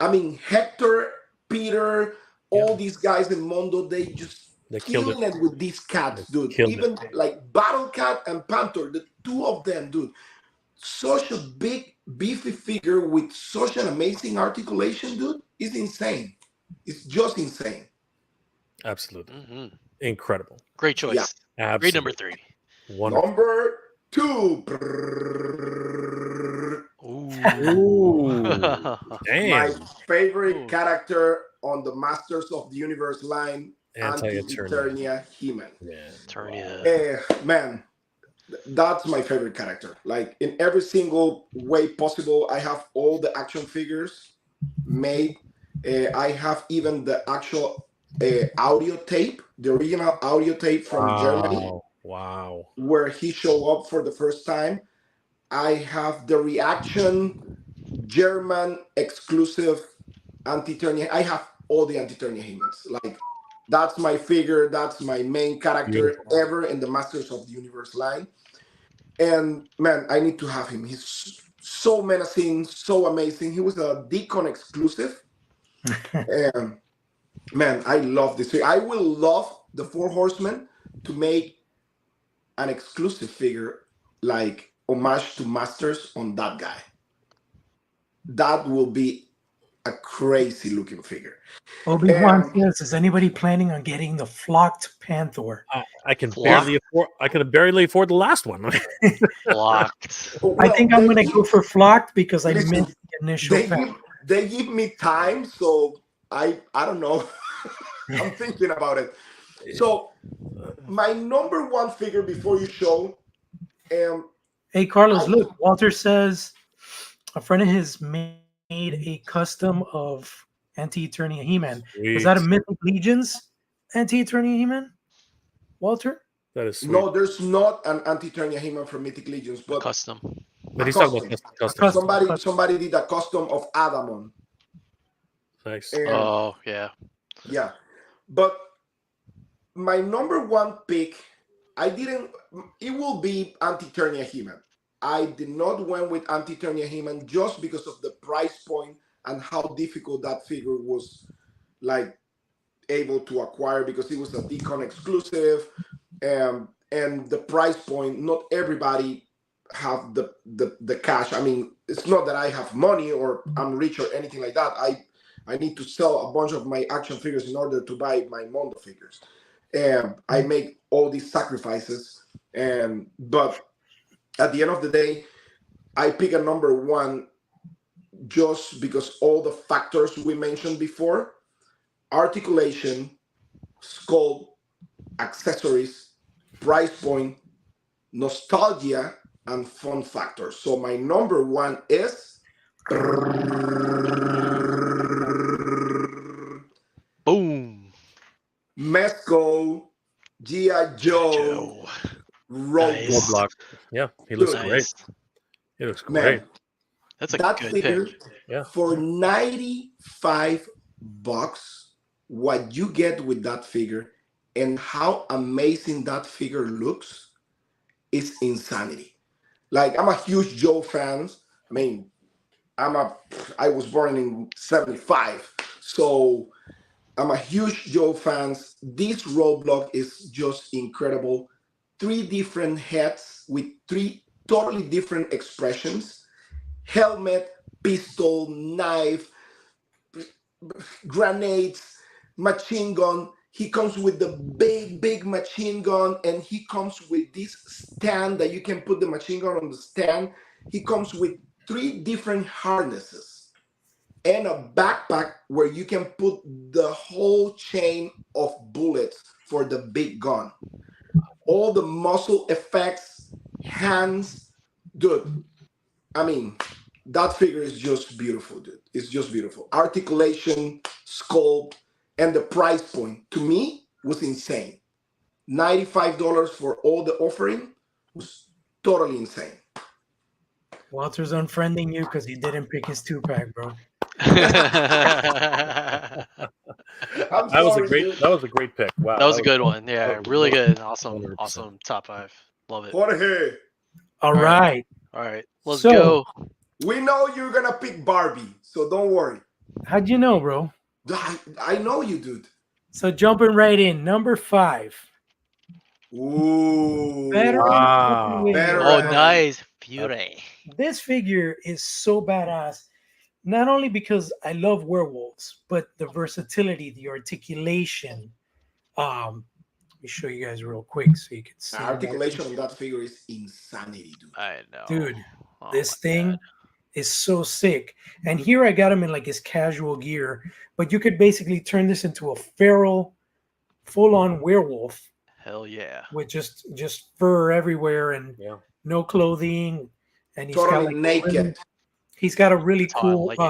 I mean, Hector, Peter, all these guys in Mondo, they killed killing it with these cats, dude. killed Even like Battle Cat and Panther, the two of them, dude. Such a big, beefy figure with such an amazing articulation, dude. It's insane. It's just insane. Absolutely. Mm-hmm. Incredible. Great choice. Yeah. Absolutely. Great number 3. Wonderful. Number 2. Ooh. Damn. My favorite character on the Masters of the Universe line, Anti-Eternia. Anti-Eternia He-Man. Yeah. Man, that's my favorite character. Like in every single way possible, I have all the action figures made. I have even the actual audio tape, the original audio tape from Germany. Wow. Where he showed up for the first time. I have the reaction German exclusive Anti-Eternia. I have all the Anti-Eternia He-Mans. Like that's my figure. That's my main character ever in the Masters of the Universe line. And man, I need to have him. He's so menacing, so amazing. He was a Deacon exclusive. And man, I love this figure. I will love the Four Horsemen to make an exclusive figure like homage to Masters on that guy. That will be a crazy looking figure. Obi-Wan says, is anybody planning on getting the flocked Panther? I can barely afford the last one. Flocked. I think I'm going to go for flocked because I missed the initial. They give me time, so I don't know. I'm thinking about it. So my number 1 figure before you show. Hey Carlos, look, Walter says a friend of his made a custom of Anti-Eternia He-Man. Was that a Mythic Legions Anti-Eternia He-Man? Walter? That is sweet. No, there's not an Anti-Eternia He-Man from Mythic Legions, but custom. But he's talking about custom. Somebody did a custom of Adamon. Nice. Oh yeah. Yeah, but my number 1 pick, it will be Anti-Eternia He-Man. I did not went with Anti-Eternia He-Man just because of the price point and how difficult that figure was, like, able to acquire, because it was a Decon exclusive, and the price point. Not everybody have the cash. I mean, it's not that I have money or I'm rich or anything like that. I need to sell a bunch of my action figures in order to buy my Mondo figures, and I make all these sacrifices. And but at the end of the day, I pick a number one just because all the factors we mentioned before: articulation, sculpt, accessories, price point, nostalgia, and fun factors. So my number one is Boom. Mezco G.I. Joe Joe. Roadblock. Nice. Block. Yeah, he looks Dude. great. Nice. He looks Man, great. That's a that good figure pick. Yeah. for $95, what you get with that figure and how amazing that figure looks is insanity. Like, I'm a huge Joe fan. I mean, I was born in 75, so I'm a huge Joe fan. This roadblock is just incredible. 3 different heads with 3 totally different expressions: helmet, pistol, knife, grenades, machine gun. He comes with the big machine gun, and he comes with this stand that you can put the machine gun on the stand. He comes with 3 different harnesses and a backpack where you can put the whole chain of bullets for the big gun. All the muscle effects, hands, dude. I mean, that figure is just beautiful, dude. It's just beautiful. Articulation, sculpt, and the price point to me was insane. $95 for all the offering was totally insane. Walter's unfriending you because he didn't pick his 2-pack, bro. I'm That was a sorry, great. dude. That was a great pick. Wow, That was a good one. that Yeah, was really good. good. Awesome. 100%. Awesome. Top 5. Love it. Jorge, All All right. right. All right. Let's So- go. we know you're gonna pick Barbie, so don't worry. How'd you know, bro? I know you, dude. So jumping right in, number 5. Ooh. Better Wow. Way. Better Oh, hand. nice. Fury. This figure is so badass. Not only because I love werewolves, but the versatility, the articulation. Let me show you guys real quick so you can see. Articulation on that figure is insanity, dude. I know. Dude, Oh this my thing God. is so sick. And here I got him in like his casual gear, but you could basically turn this into a feral, full-on werewolf Hell yeah. with just fur everywhere and Yeah. no clothing. And he's Totally got like naked. he's got a really That's how I cool like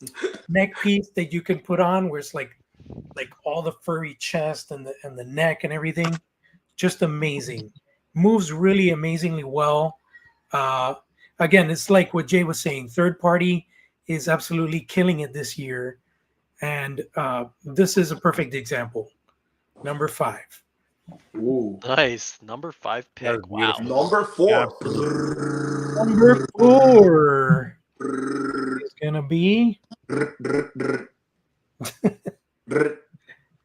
it. neck piece that you can put on where it's like all the furry chest and the neck and everything. Just amazing. Moves really amazingly well. Again, it's like what Jay was saying. Third party is absolutely killing it this year. And this is a perfect example. Number 5. Ooh. Nice. Number 5 That was pick. Wow. beautiful. Number 4. Number 4 is gonna be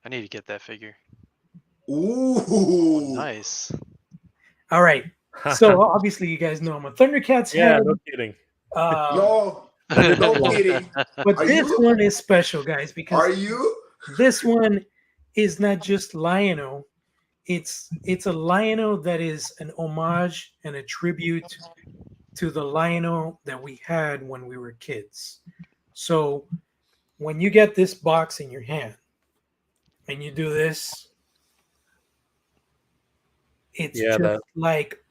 I need to get that figure. Ooh. Nice. all right. So obviously you guys know I'm a Thundercats yeah, head. no kidding. No, no kidding. But Are this you? one is special, guys, because Are you? this one is not just Lion-O. It's a Lion-O that is an homage and a tribute to the Lion-O that we had when we were kids. So when you get this box in your hand and you do this, it's Yeah, just that- like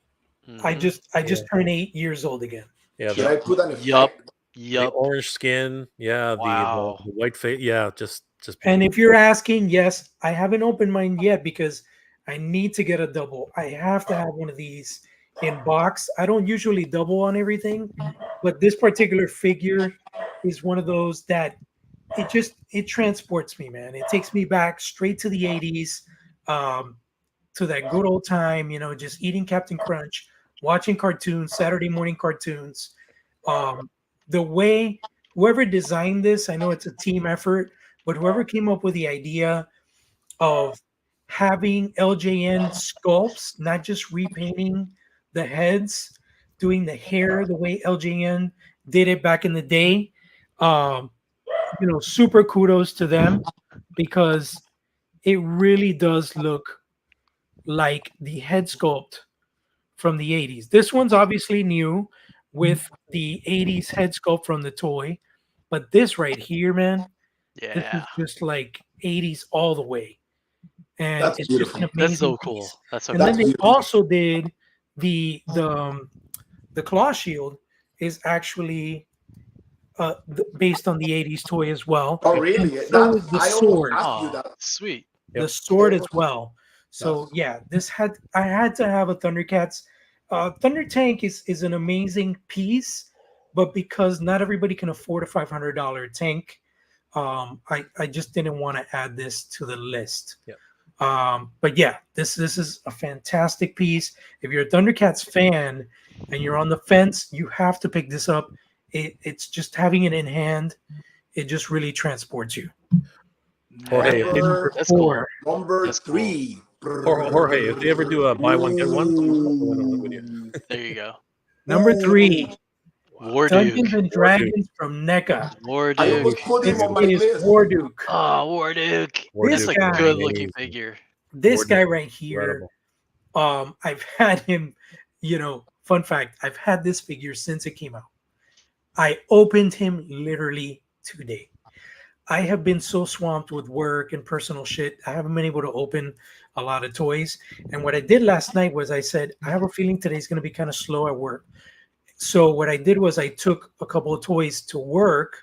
I Mhm. just turned 8 years old again. Yeah, Should I the, put an effect? Yup. the Yup. orange skin. Yeah, Wow. the white face. Yeah, just. And if you're asking, yes, I haven't opened mine yet because I need to get a double. I have to have one of these in box. I don't usually double on everything, but this particular figure is one of those that it transports me, man. It takes me back straight to the 80s, to that good old time, just eating Captain Crunch, watching cartoons, Saturday morning cartoons. The way whoever designed this, I know it's a team effort, but whoever came up with the idea of having LJN sculpts, not just repainting the heads, doing the hair the way LJN did it back in the day. Super kudos to them because it really does look like the head sculpt from the 80s. This one's obviously new with the 80s head sculpt from the toy, but this right here, man, this is Yeah, just like 80s all the way. And That's it's just beautiful. an amazing that's so piece. cool. That's so And cool. then they beautiful. also did the claw shield is actually based on the 80s toy as well. Oh, really? And so is the I sword. almost asked you Oh, that. sweet. The sword as Yep. well. So That's- yeah, I had to have a Thundercats. Thunder Tank is an amazing piece, but because not everybody can afford a $500 tank, I just didn't want to add this to the list. Yep. But yeah, this is a fantastic piece. If you're a Thundercats fan and you're on the fence, you have to pick this up. It's just having it in hand. It just really transports you. Jorge, if Number, That's cool. Four. number That's cool. 3. Jorge, if they ever do a buy one get one, would you? There you go. Number 3, War Dungeons Duke. and Dragons from NECA. War I Duke. almost put him This on my is list. War Duke. Oh, War Duke. War This That's Duke a guy- good looking amazing. figure. This War guy Duke, right here, incredible. I've had him, fun fact, I've had this figure since it came out. I opened him literally today. I have been so swamped with work and personal shit. I haven't been able to open a lot of toys. And what I did last night was I said, I have a feeling today's going to be kind of slow at work. So what I did was I took a couple of toys to work.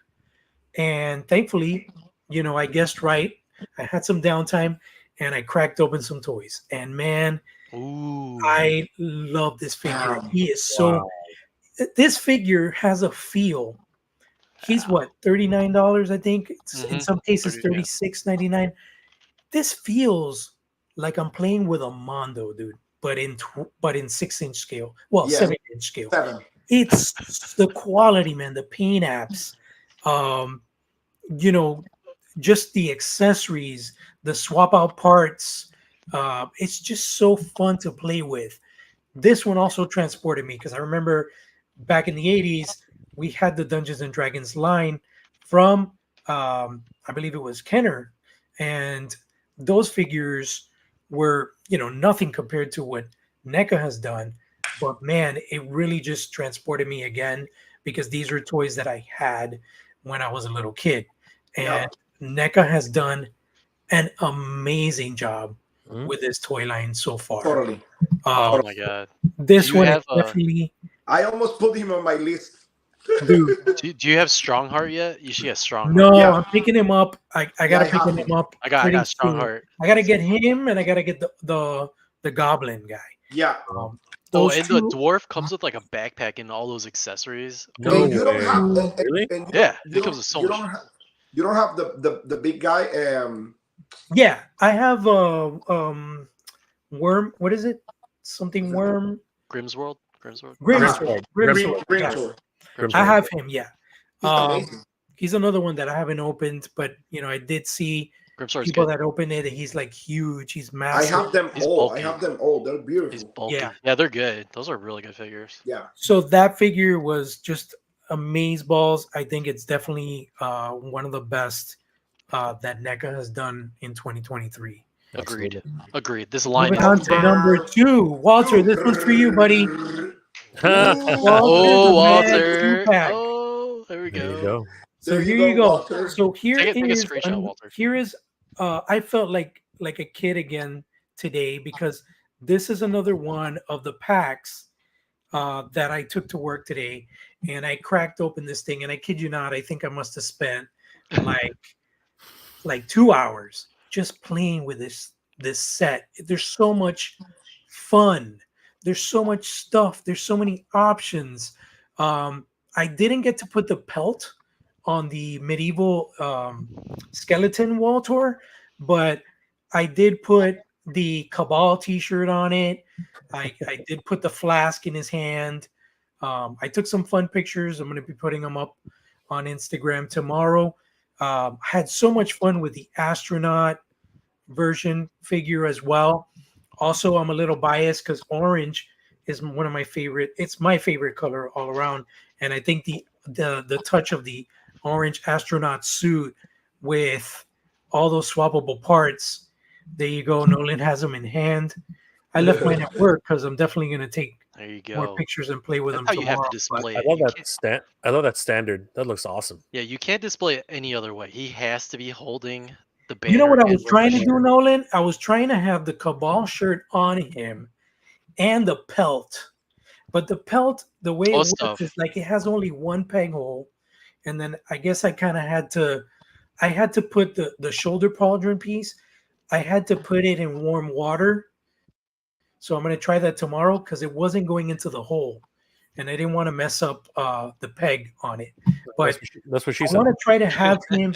And thankfully, I guessed right. I had some downtime and I cracked open some toys. And man, Ooh. I love this figure. Wow. He is so. Wow. This figure has a feel. He's what, $39, I think. In Mhm. some cases, 30, yeah. $36.99. This feels like I'm playing with a Mondo, dude, but in 6-inch scale. Well, Yeah. 7-inch scale. 7. It's the quality, man. The paint apps, just the accessories, the swap out parts. It's just so fun to play with. This one also transported me because I remember back in the 80s, we had the Dungeons and Dragons line from, I believe it was Kenner. And those figures were, nothing compared to what NECA has done. But man, it really just transported me again because these were toys that I had when I was a little kid. And Yeah. NECA has done an amazing job Mhm. with this toy line so far. Totally. Oh my god. This Do you one is have a- definitely, I almost put him on my list. dude. Do you have Strongheart yet? You should have Strongheart. No, Yeah. I'm picking him up. I gotta Yeah, I pick have him up. I got pretty soon. Strongheart. I gotta get him, and I gotta get the Goblin guy. Yeah. Oh, Those and two, the dwarf comes with like a backpack and all those accessories. No And you don't way. have Really? and you Yeah, don't- you it comes don't- with so you much. don't have, you don't have the big guy. yeah, I have worm. What is it? Something worm. Grimsworld. Grimsworld. Grimsword. Grimsword. Grimsword. Grimsword. I have him. Yeah, He's amazing. he's another one that I haven't opened, but I did see Grimsword's people good. that open it. And he's like huge. He's I massive. have them He's all. bulky. I have them all. They're He's beautiful. bulky. Yeah. Yeah, they're good. Those are really good figures. Yeah. So that figure was just amazeballs. I think it's definitely one of the best that NECA has done in 2023. Agreed. Agreed. This line Moving is on to number 2. Walter, this one's for you, buddy. Oh, Walter, the Walter. Man two-pack. Oh, there we There you go. go. So There here you you go, go. Walter. So here Take a is screenshot, Walter. here is I felt like a kid again today because this is another one of the packs that I took to work today, and I cracked open this thing, and I kid you not, I think I must have spent like 2 hours just playing with this set. There's so much fun. There's so much stuff. There's so many options. I didn't get to put the pelt on the medieval skeleton wall tour, but I did put the Cabal T-shirt on it. I did put the flask in his hand. I took some fun pictures. I'm going to be putting them up on Instagram tomorrow. I had so much fun with the astronaut version figure as well. Also, I'm a little biased because orange is one of my favorite. It's my favorite color all around, and I think the touch of the orange astronaut suit with all those swappable parts. There you go. Nolan has them in hand. I left mine at work because I'm definitely going to take There you more go. pictures and play with That's them how you have tomorrow. to display I it. love You that can't- I love that standard. That looks awesome. Yeah, you can't display it any other way. He has to be holding the banner. You know what I and was with trying the to do, shirt. Nolan? I was trying to have the Cabal shirt on him and the pelt. But the pelt, the way it Most works of. is like it has only one peg hole. And then I guess I kind of had to put the shoulder pauldron piece, I had to put it in warm water. So I'm going to try that tomorrow because it wasn't going into the hole. And I didn't want to mess up the peg on it. But That's what she I said. want to try to have him.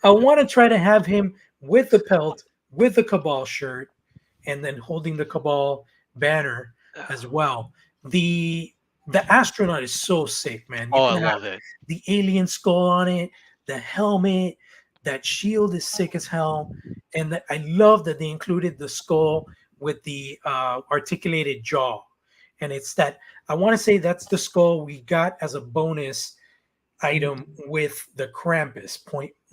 I want to try to have him with the pelt, with the Cabal shirt, and then holding the Cabal banner as well. The astronaut is so sick, man. You Oh, I can have love it. the alien skull on it, the helmet, that shield is sick as hell, and I love that they included the skull with the articulated jaw. And it's that I want to say that's the skull we got as a bonus item with the Krampus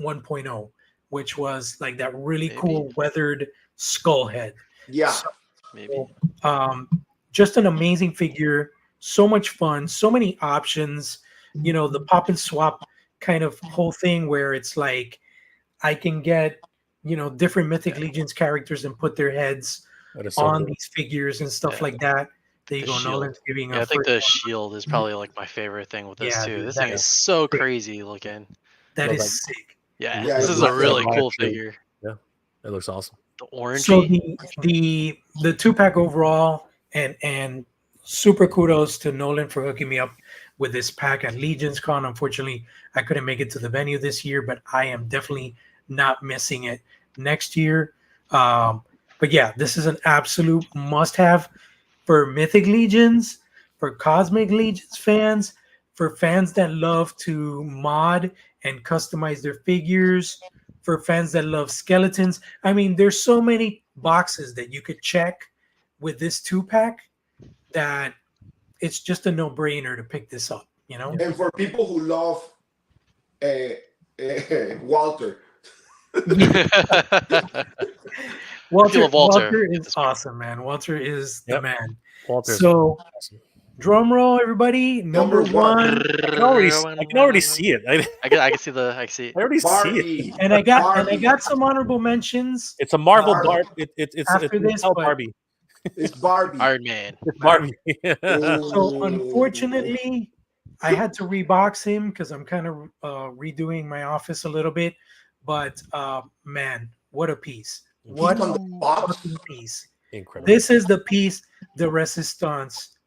1.0, which was like that really Maybe. cool weathered skull head. Yeah. So, Maybe. just an amazing figure, so much fun, so many options. You know, the pop and swap kind of whole thing where it's like I can get, you know, different Mythic Legions characters and put their heads That is so on cool. these figures and stuff Yeah. like that. There you The go. shield. Nolan's giving Yeah, a I think first- the shield is probably like my favorite thing with this Yeah, too. dude, This that thing is is so sick. crazy looking. that Love is sick. Yeah, Yeah, this it's is a like really that cool actually- figure. It looks awesome. The orangey. So the 2-pack overall and super kudos to Nolan for hooking me up with this pack at Legions Con. Unfortunately, I couldn't make it to the venue this year, but I am definitely not missing it next year. But yeah, this is an absolute must-have for Mythic Legions, for Cosmic Legions fans, for fans that love to mod and customize their figures, for fans that love skeletons. I mean, there's so many boxes that you could check with this 2-pack that it's just a no-brainer to pick this up, you know? And for people who love Walter. Walter, of Walter. Walter is awesome, man. Walter is the Yep. man. Walter's So, awesome. drum roll, everybody. Number Number one. one. I can already see it. I can see the. I can see it. I already see it. Barbie. And I got Barbie. some honorable mentions. It's a Marvel Barbie. It's After this, Mattel but- Barbie. It's Barbie. Iron Man. It's Barbie. So unfortunately, I had to rebox him because I'm kind of redoing my office a little bit. But man, what a piece! What on a the box. fucking piece! Incredible. This is the piece, the resistance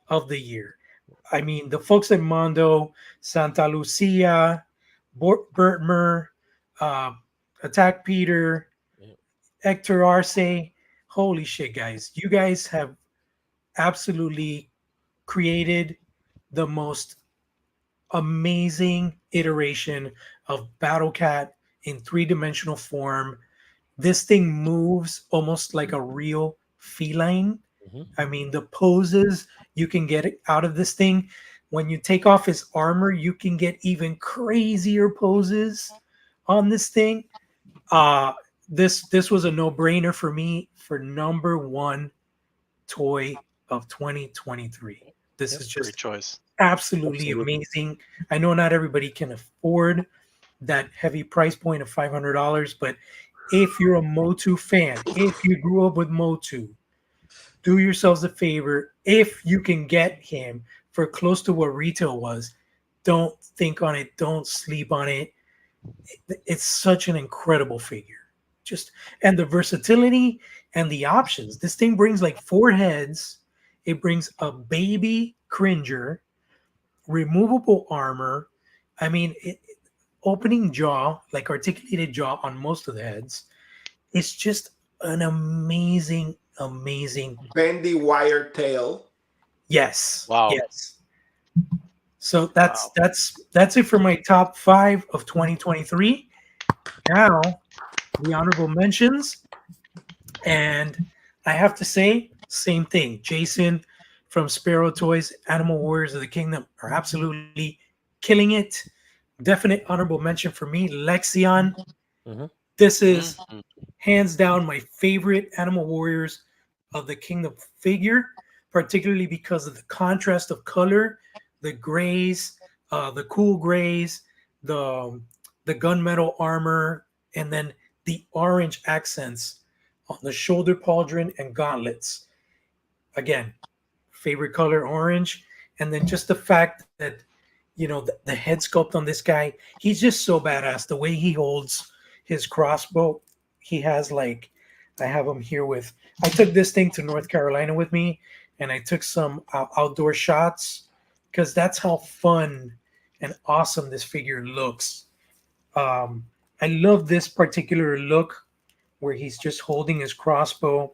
of the year. I mean, the folks at Mondo, Santa Lucia, Bertmer, Attack Peter, Hector Arce. Holy shit, guys. You guys have absolutely created the most amazing iteration of Battle Cat in 3-dimensional form. This thing moves almost like a real feline. Mhm. I mean, the poses you can get out of this thing. When you take off his armor, you can get even crazier poses on this thing. This was a no-brainer for me for number one toy of 2023. This is Great just choice. absolutely amazing. I know not everybody can afford that heavy price point of $500, but if you're a Motu fan, if you grew up with Motu, do yourselves a favor. If you can get him for close to what retail was, don't think on it. Don't sleep on it. It's such an incredible figure. And the versatility and the options. This thing brings like 4 heads. It brings a baby Cringer, removable armor. I mean, opening jaw, like articulated jaw on most of the heads. It's just an amazing, amazing. Bendy wire tail. Yes. Wow. Yes. So that's it for my top 5 of 2023. Now, the honorable mentions, and I have to say, same thing. Jason from Sparrow Toys, Animal Warriors of the Kingdom are absolutely killing it. Definite honorable mention for me, Lexion. Mhm. This is Mhm. hands down my favorite Animal Warriors of the Kingdom figure, particularly because of the contrast of color, the grays, the cool grays, the gunmetal armor, and then the orange accents on the shoulder pauldron and gauntlets. Again, favorite color orange, and then just the fact that the head sculpt on this guy, he's just so badass. The way he holds his crossbow, he has like, I have him here with, I took this thing to North Carolina with me, and I took some outdoor shots because that's how fun and awesome this figure looks. I love this particular look where he's just holding his crossbow.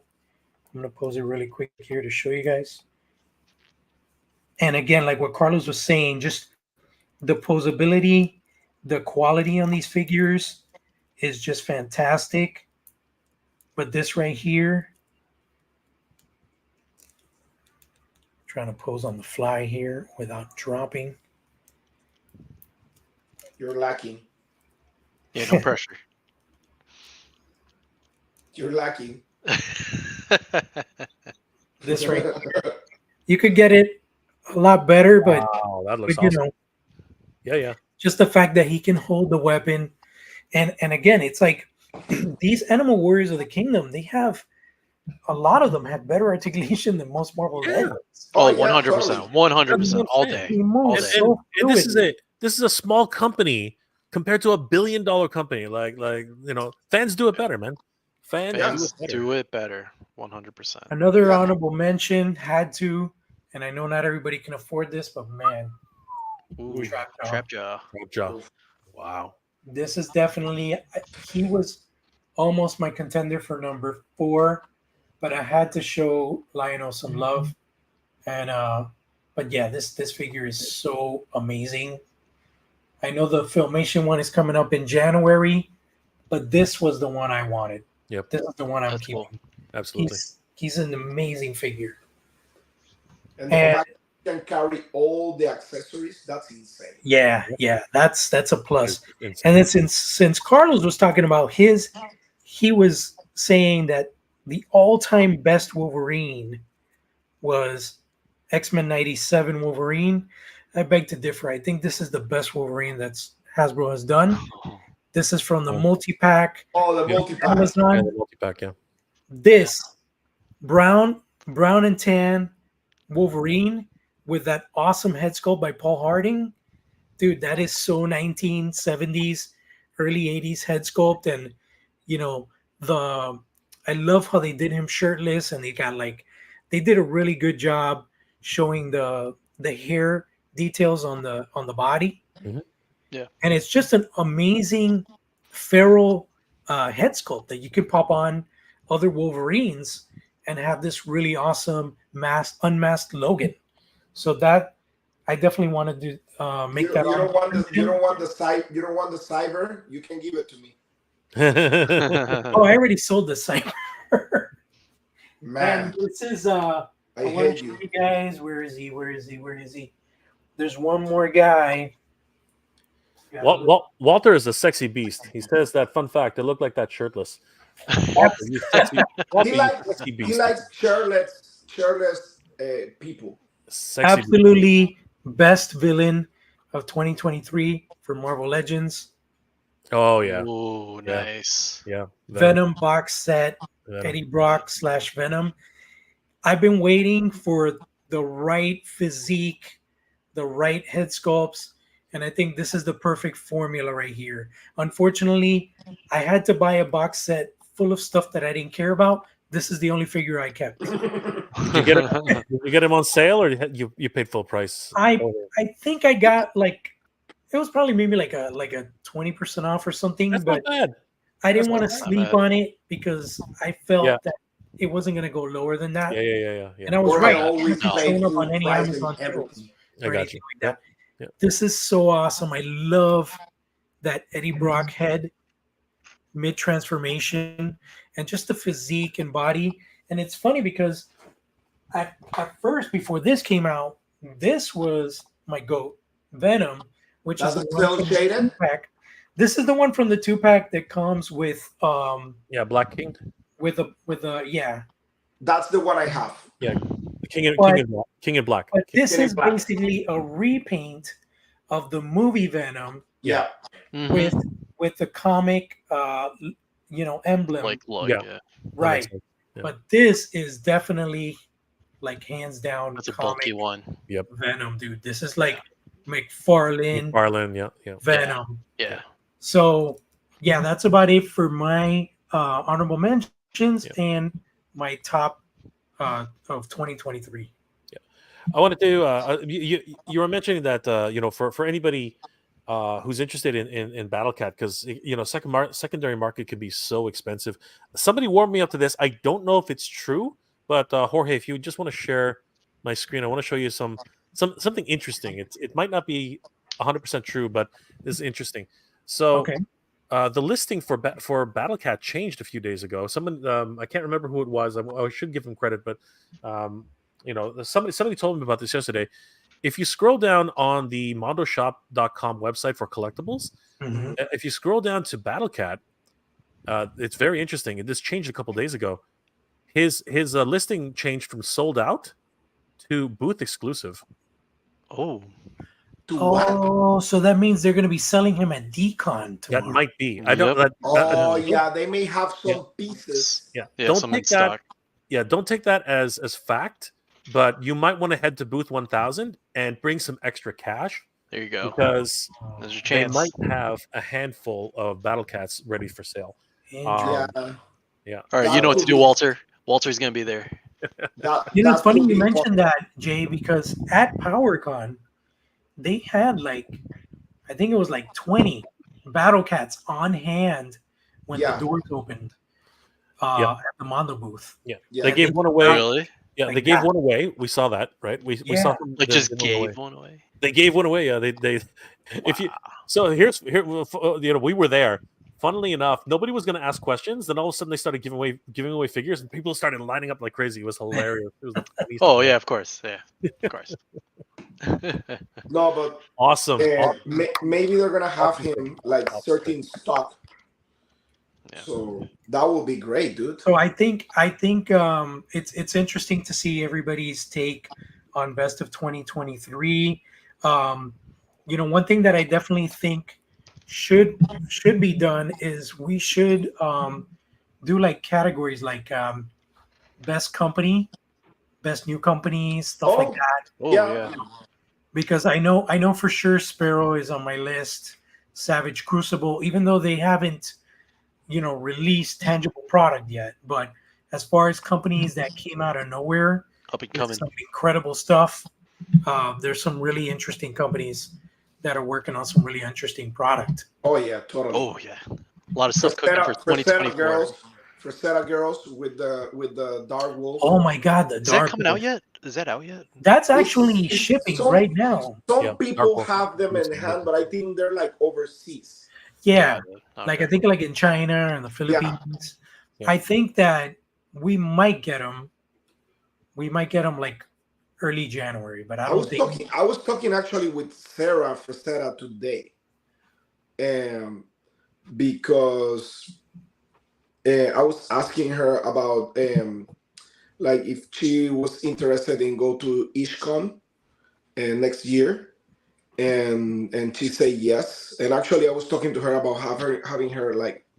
I'm going to pose it really quick here to show you guys. And again, like what Carlos was saying, just the posability, the quality on these figures is just fantastic. But this right here, trying to pose on the fly here without dropping. You're lacking. Yeah, no pressure. You're lacking. This right here. You could get it a lot better, but, Wow, that looks but you awesome. know, Yeah. just the fact that he can hold the weapon. And again, it's like these Animal Warriors of the Kingdom, they have, a lot of them have better articulation than most Marvel Yeah. Legends. Oh, yeah, 100%. 100% all day. They move All And, day. so and this fluidly. is a small company compared to a $1 billion company. Like fans do it better, man. Fans Fans do it better. do it better. 100%. Another Yeah. honorable mention had to, and I know not everybody can afford this, but man, Ooh, Trapjaw. Trapjaw. Great job. Wow. This is definitely, he was almost my contender for number 4, but I had to show Lionel some love. And but yeah, this figure is so amazing. I know the Filmation one is coming up in January, but this was the one I wanted. Yep. This is the one I'm That's keeping. cool. Absolutely. He's an amazing figure. And the And fact you can carry all the accessories, that's insane. yeah, that's a plus. It's- And then since Carlos was talking about his, he was saying that the all-time best Wolverine was X-Men 97 Wolverine. I beg to differ. I think this is the best Wolverine that's Hasbro has done. This is from the multi-pack Oh, the Yeah. multi-pack. yeah, Amazon. the multi-pack, yeah. This brown and tan Wolverine with that awesome head sculpt by Paul Harding. Dude, that is so 1970s, early 80s head sculpt. And I love how they did him shirtless, and they did a really good job showing the hair details on the body. Mhm. Yeah. And it's just an amazing feral head sculpt that you can pop on other Wolverines and have this really awesome unmasked Logan. So that I definitely wanted to make You that. don't want the cyber. You can give it to me, Oh, I already sold the cyber. man. And this is I I want hate to show you. you guys. Where is he? There's one more guy. Yeah, Walter is a sexy beast. He says that fun fact. They look like that shirtless. Walter, you sexy, Walter, He you likes sexy beast. he likes shirtless people. Sexy beast. absolutely best villain of 2023 for Marvel Legends. Oh yeah, Ooh, Yeah. nice. yeah. Venom box set. Venom. Eddie Brock / Venom. I've been waiting for the right physique, the right head sculpts, and I think this is the perfect formula right here. Unfortunately, I had to buy a box set full of stuff that I didn't care about. This is the only figure I kept. Did you get him? Did you get him on sale, or you paid full price? I think I got it was probably maybe like a 20% off or something, That's but not bad. I didn't want to That's not sleep bad. on it because I felt Yeah. that it wasn't going to go lower than that. Yeah. And I was Jorge right. always It's not plays showing up full on any price Amazon and sales everything. I or got anything you. like that. Yeah. This is so awesome. I love that Eddie Brock head mid transformation and just the physique and body. And it's funny because at first, before this came out, this was my goat, Venom, which That's is the the one cell from the shaded. 2-pack. This is the one from the 2-pack that comes with Yeah, Black King. with a yeah. That's the one I have. Yeah, King and But- Black. King and Black. But this King in is Black. basically a repaint of the movie Venom Yeah. Mhm. with the comic emblem. Like look, Yeah. yeah. Right. sense. Yeah. But this is definitely like hands down That's a comic bulky one. Venom, dude. This is like McFarlane McFarlane, yeah. Venom. Yeah. So yeah, that's about it for my honorable mentions and my top of 2023. I wanted to. You were mentioning that for anybody who's interested in BattleCat, because secondary market can be so expensive. Somebody warmed me up to this. I don't know if it's true, but Jorge, if you just want to share my screen, I want to show you something interesting. It might not be 100% true, but this is interesting. So. Okay. The listing for BattleCat changed a few days ago. Someone I can't remember who it was. I should give them credit, but somebody told me about this yesterday. If you scroll down on the mondoshop.com website for collectibles, Mhm. if you scroll down to BattleCat, it's very interesting. This changed a couple days ago. His listing changed from sold out to booth exclusive. Oh. To what? Oh, so that means they're going to be selling him at Decon That tomorrow. might be. I don't. Yep. Oh yeah, they may have some pieces. Yeah. Yeah, Don't some in take that. stock. Yeah, don't take that as fact, but you might want to head to booth 1000 and bring some extra cash There you go. because There's your they chance. might have a handful of battle cats ready for sale. Interesting. Yeah. All right, you know what to do, Walter. Walter's gonna be there. It's funny you mentioned that, Jay, because at PowerCon, they had I think it was 20 Battle Cats on hand when the doors opened at the Mondo booth. Yeah. Yeah. They gave one away. Really? Yeah, Like they gave that. one away. We saw that, right? We saw them. Like they just gave one away. gave one away. They gave one away. Yeah, they if you so here we were there. Funnily enough, nobody was going to ask questions. Then all of a sudden, they started giving away figures, and people started lining up like crazy. It was hilarious. It was the funniest Oh thing. yeah, of course. Yeah, of course. No, but Awesome. maybe they're gonna have him certain stock. Yeah. So that would be great, dude. So I think it's interesting to see everybody's take on best of 2023. One thing that I definitely think should be done is we should do categories best company, best new companies, stuff like that. Oh Yeah. yeah. Because I know for sure Sparrow is on my list, Savage Crucible, even though they haven't released tangible product yet. But as far as companies that came out of nowhere, Up and with coming. some incredible stuff, there's some really interesting companies that are working on some really interesting product. Oh yeah, totally. Oh yeah. A lot of stuff cooking for 2024. Fresetta girls with the Dark Wolf. Oh my God, the Is that Dark coming Wolf. out yet? Is that out yet? That's actually It's shipping so- right now. Some Yeah, people Dark Wolf. have them in hand, but I think they're overseas. Yeah, Okay. I think in China and the Philippines. Yeah. I think that we might get them. We might get them early January, but I was talking actually with Sarah Fresetta today, because I was asking her about if she was interested in go to IshCon next year, and she said yes. And actually, I was talking to her about having her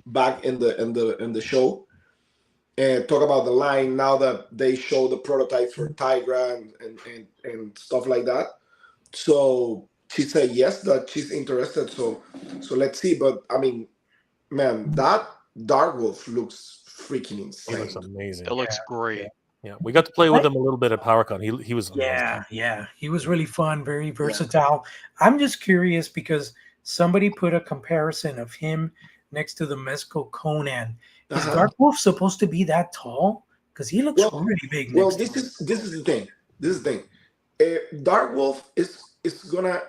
back in the show and talk about the line now that they show the prototypes for Tigra and stuff like that. So she said yes, that she's interested. So let's see. But I mean, man, that Dark Wolf looks freaking He insane. looks amazing. It looks great. Yeah, we got to play with him a little bit at PowerCon. He was amazing. Yeah, he was really fun, very versatile. I'm just curious because somebody put a comparison of him next to the Mezco Conan. Is Uh-huh. Dark Wolf supposed to be that tall? Because he looks Well, really big well, next to him. this is the thing. This is the thing. Dark Wolf is gonna.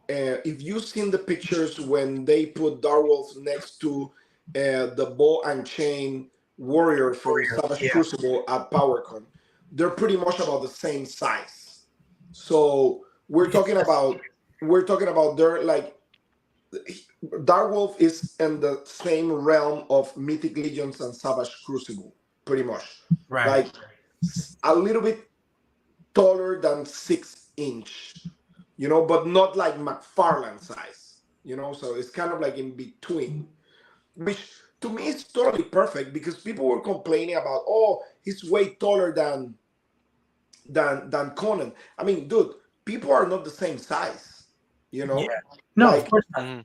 If you've seen the pictures when they put Dark Wolf next to the ball and chain warrior from Savage Yeah. Crucible at PowerCon, they're pretty much about the same size. So we're talking about they're like Dark Wolf is in the same realm of Mythic Legions and Savage Crucible, pretty much. Right. Like a little bit taller than 6 inch, but not like McFarlane size, so it's kind of like in between, which to me is totally perfect because people were complaining about, oh, he's way taller than Conan. I mean, dude, people are not the same size, Yeah. No, Like, of course not. Mhm.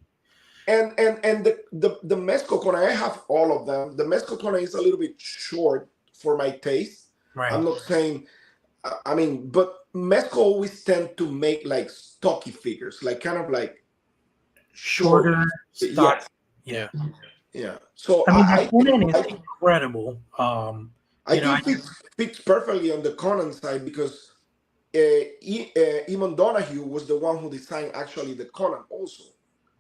and the Mezco Conan, I have all of them. The Mezco Conan is a little bit short for my taste. Right. I'm not saying, I mean, but Mezco always tend to make like stocky figures, like kind of like short. Shorter, Yeah, stock. Yeah. yeah. So I mean, I the Conan is think incredible. I think fits perfectly on the Conan side because Eamon Donahue was the one who designed actually the Conan also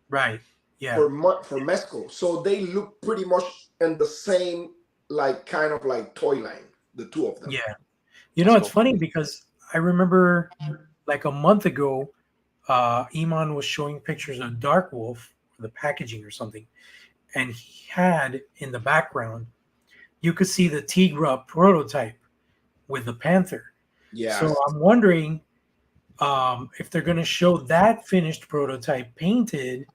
right. Yeah. for Mezco. So they look pretty much in the same like kind of like toy line, the two of them. Yeah. That's It's funny because I remember like a month ago, Iman was showing pictures of Dark Wolf, the packaging or something, and he had in the background, you could see the Tigra prototype with the Panther. Yeah. So I'm wondering if they're going to show that finished prototype painted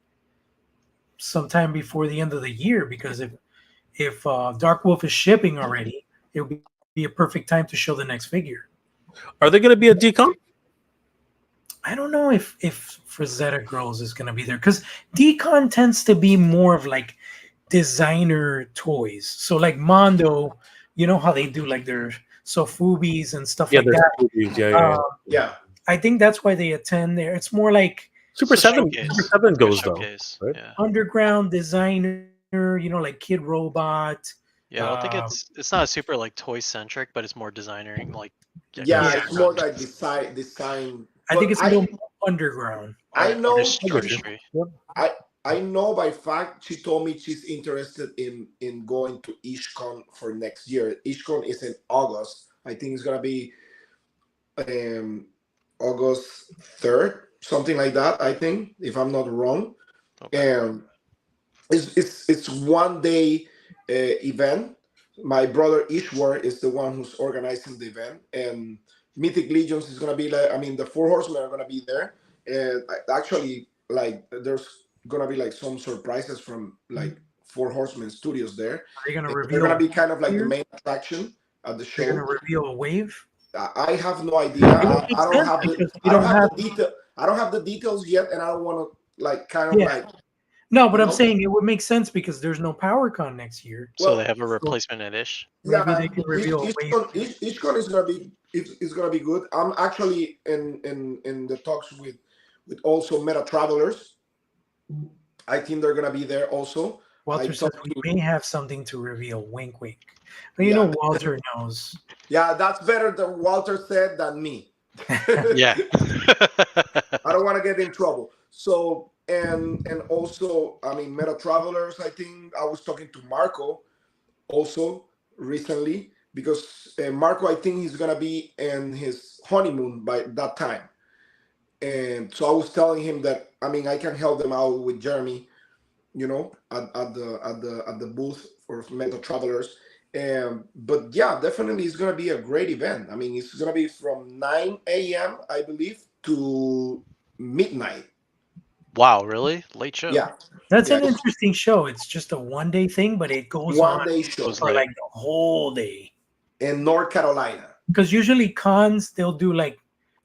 sometime before the end of the year, because if Dark Wolf is shipping already, it would be a perfect time to show the next figure. Are they going to be at Decon? I don't know if Frazetta Girls is going to be there, because Decon tends to be more of like designer toys. So like Mondo, you know how they do like their Sofubis and stuff like there's that. movies, yeah. Yeah. I think that's why they attend there. It's more like Super It's a 7, showcase. Super 7 Like a goes though. showcase, right? Yeah. underground designer, like Kid Robot. Yeah, I don't think it's not super like toy centric, but it's more designer like Yeah, Yeah. it's more like design. I think But it's a little more underground. I know artistry. I know by fact she told me she's interested in going to IshCon for next year. IshCon is in August. I think it's gonna be August 3rd, something like that. I think, if I'm not wrong. Okay. It's 1 day event. My brother Ishwar is the one who's organizing the event, and Mythic Legions is gonna be like, I mean, the Four Horsemen are gonna be there, and actually, like, there's gonna be like some surprises from like Four Horsemen Studios there. Are they going to They're reveal? gonna be kind of like the here? main attraction at the They're going to show. reveal a wave. I have no idea. I makes don't sense have because the you I don't don't have have- the detail. I don't have the details yet, and I don't want to like kind of Yeah. like. No, but I'm No. saying it would make sense because there's no PowerCon next year. So Well, they have a replacement at Ish. Maybe they can reveal a wave. IshCon is gonna be is gonna be good. I'm actually in the talks with also Meta Travelers. I think they're gonna be there also. Walter I says talked we to- may have something to reveal. Wink, wink. But Yeah. Walter knows. Yeah, that's better than Walter said than me. Yeah. I don't want to get in trouble. So and also, I mean, Meta Travelers. I think I was talking to Marco also recently because Marco, I think he's gonna be in his honeymoon by that time, and so I was telling him that, I mean, I can help them out with Jeremy, at the booth for Meta Travelers. But yeah, definitely it's gonna be a great event. I mean, it's gonna be from 9 a.m. I believe to midnight. Wow, really? Late show. Yeah, That's Yeah, an it's- interesting show. It's just a 1 day thing, but it goes one on day show Goes for like the whole day. in North Carolina. Because usually cons, they'll do like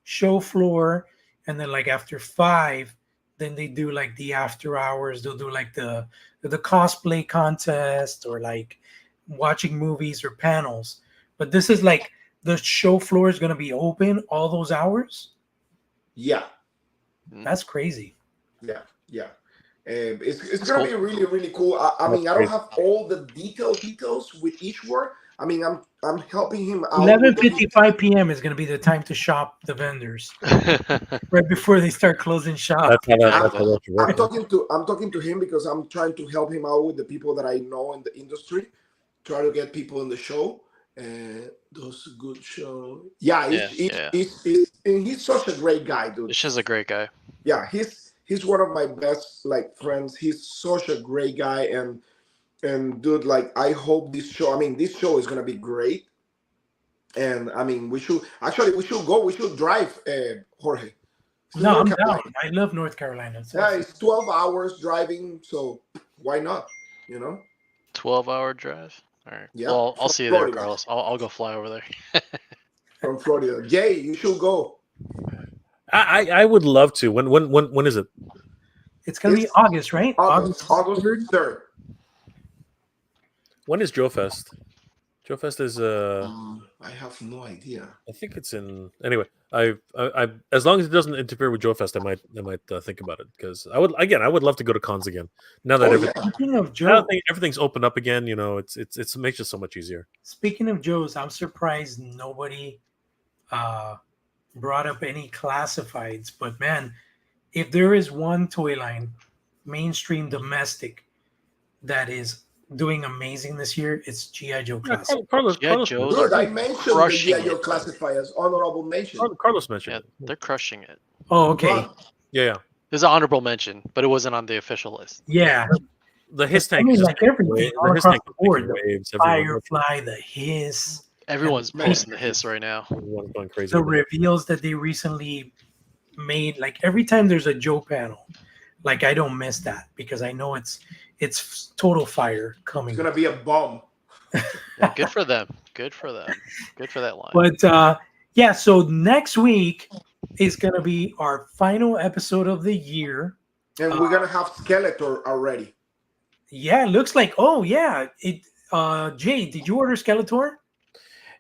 show floor, and then like after 5, then they do like the after hours. They'll do like the cosplay contest or like watching movies or panels. But this is like the show floor is going to be open all those hours. Yeah, That's crazy. yeah. It's That's gonna cool. be really really cool. I mean, I don't have all the details with each word. I mean, I'm helping him out with the 11:55 p.m. is going to be the time to shop the vendors right before they start closing shop. That's how Exactly. that should work. I'm talking to him because I'm trying to help him out with the people that I know in the industry. Try to get people in the show. Those good show. Yeah, Yeah. and he's such a great guy, dude. This is a great guy. Yeah, he's one of my best like friends. He's such a great guy, and dude, like I hope this show. I mean, this show is gonna be great. And I mean, we should go. We should drive, Jorge. It's in No, North I'm down. Carolina. I love North Carolina. So Yeah, it's 12 hours driving, so why not? You know? 12-hour drive. All right. Yeah, Well, I'll from see you there, Florida. Carlos. I'll go fly over there. From Florida. Jay, you should go. I would love to. When is it? it's going to be It's August, right? August 3rd? 3rd. When is Joe Fest? Joe Fest is I have no idea. I think it's in anyway. I as long as it doesn't interfere with Joe Fest, I might think about it because I would love to go to cons again now that Oh, everything, yeah. Speaking of now Joe, that everything's opened up again. You know, it makes it so much easier. speaking of Joe's, I'm surprised nobody brought up any classifieds. But man, if there is one toy line, mainstream domestic, that is doing amazing this year, it's GI Joe Yeah, Classic. Carlos Joe's Dude, I mentioned the crushing GI Joe it. classified as honorable mention. Carlos mentioned Yeah, it. they're crushing it. Oh, okay. But Yeah. There's an honorable mention, but it wasn't on the official list. Yeah. The Hiss I tank mean, is just like everything the all Hiss across tank the is making board. The waves. Everyone, Firefly, the Hiss, Everyone's Man. posting the hiss right now. everyone's going crazy. the with it. reveals that they recently made. Like every time there's a Joe panel, like I don't miss that because I know it's total fire coming. it's gonna be a bomb. Well, good for them. Good for them. Good for that line. But yeah, so next week is gonna be our final episode of the year. And we're gonna have Skeletor already. Yeah, it looks like. Oh yeah, it. Jay, did you order Skeletor?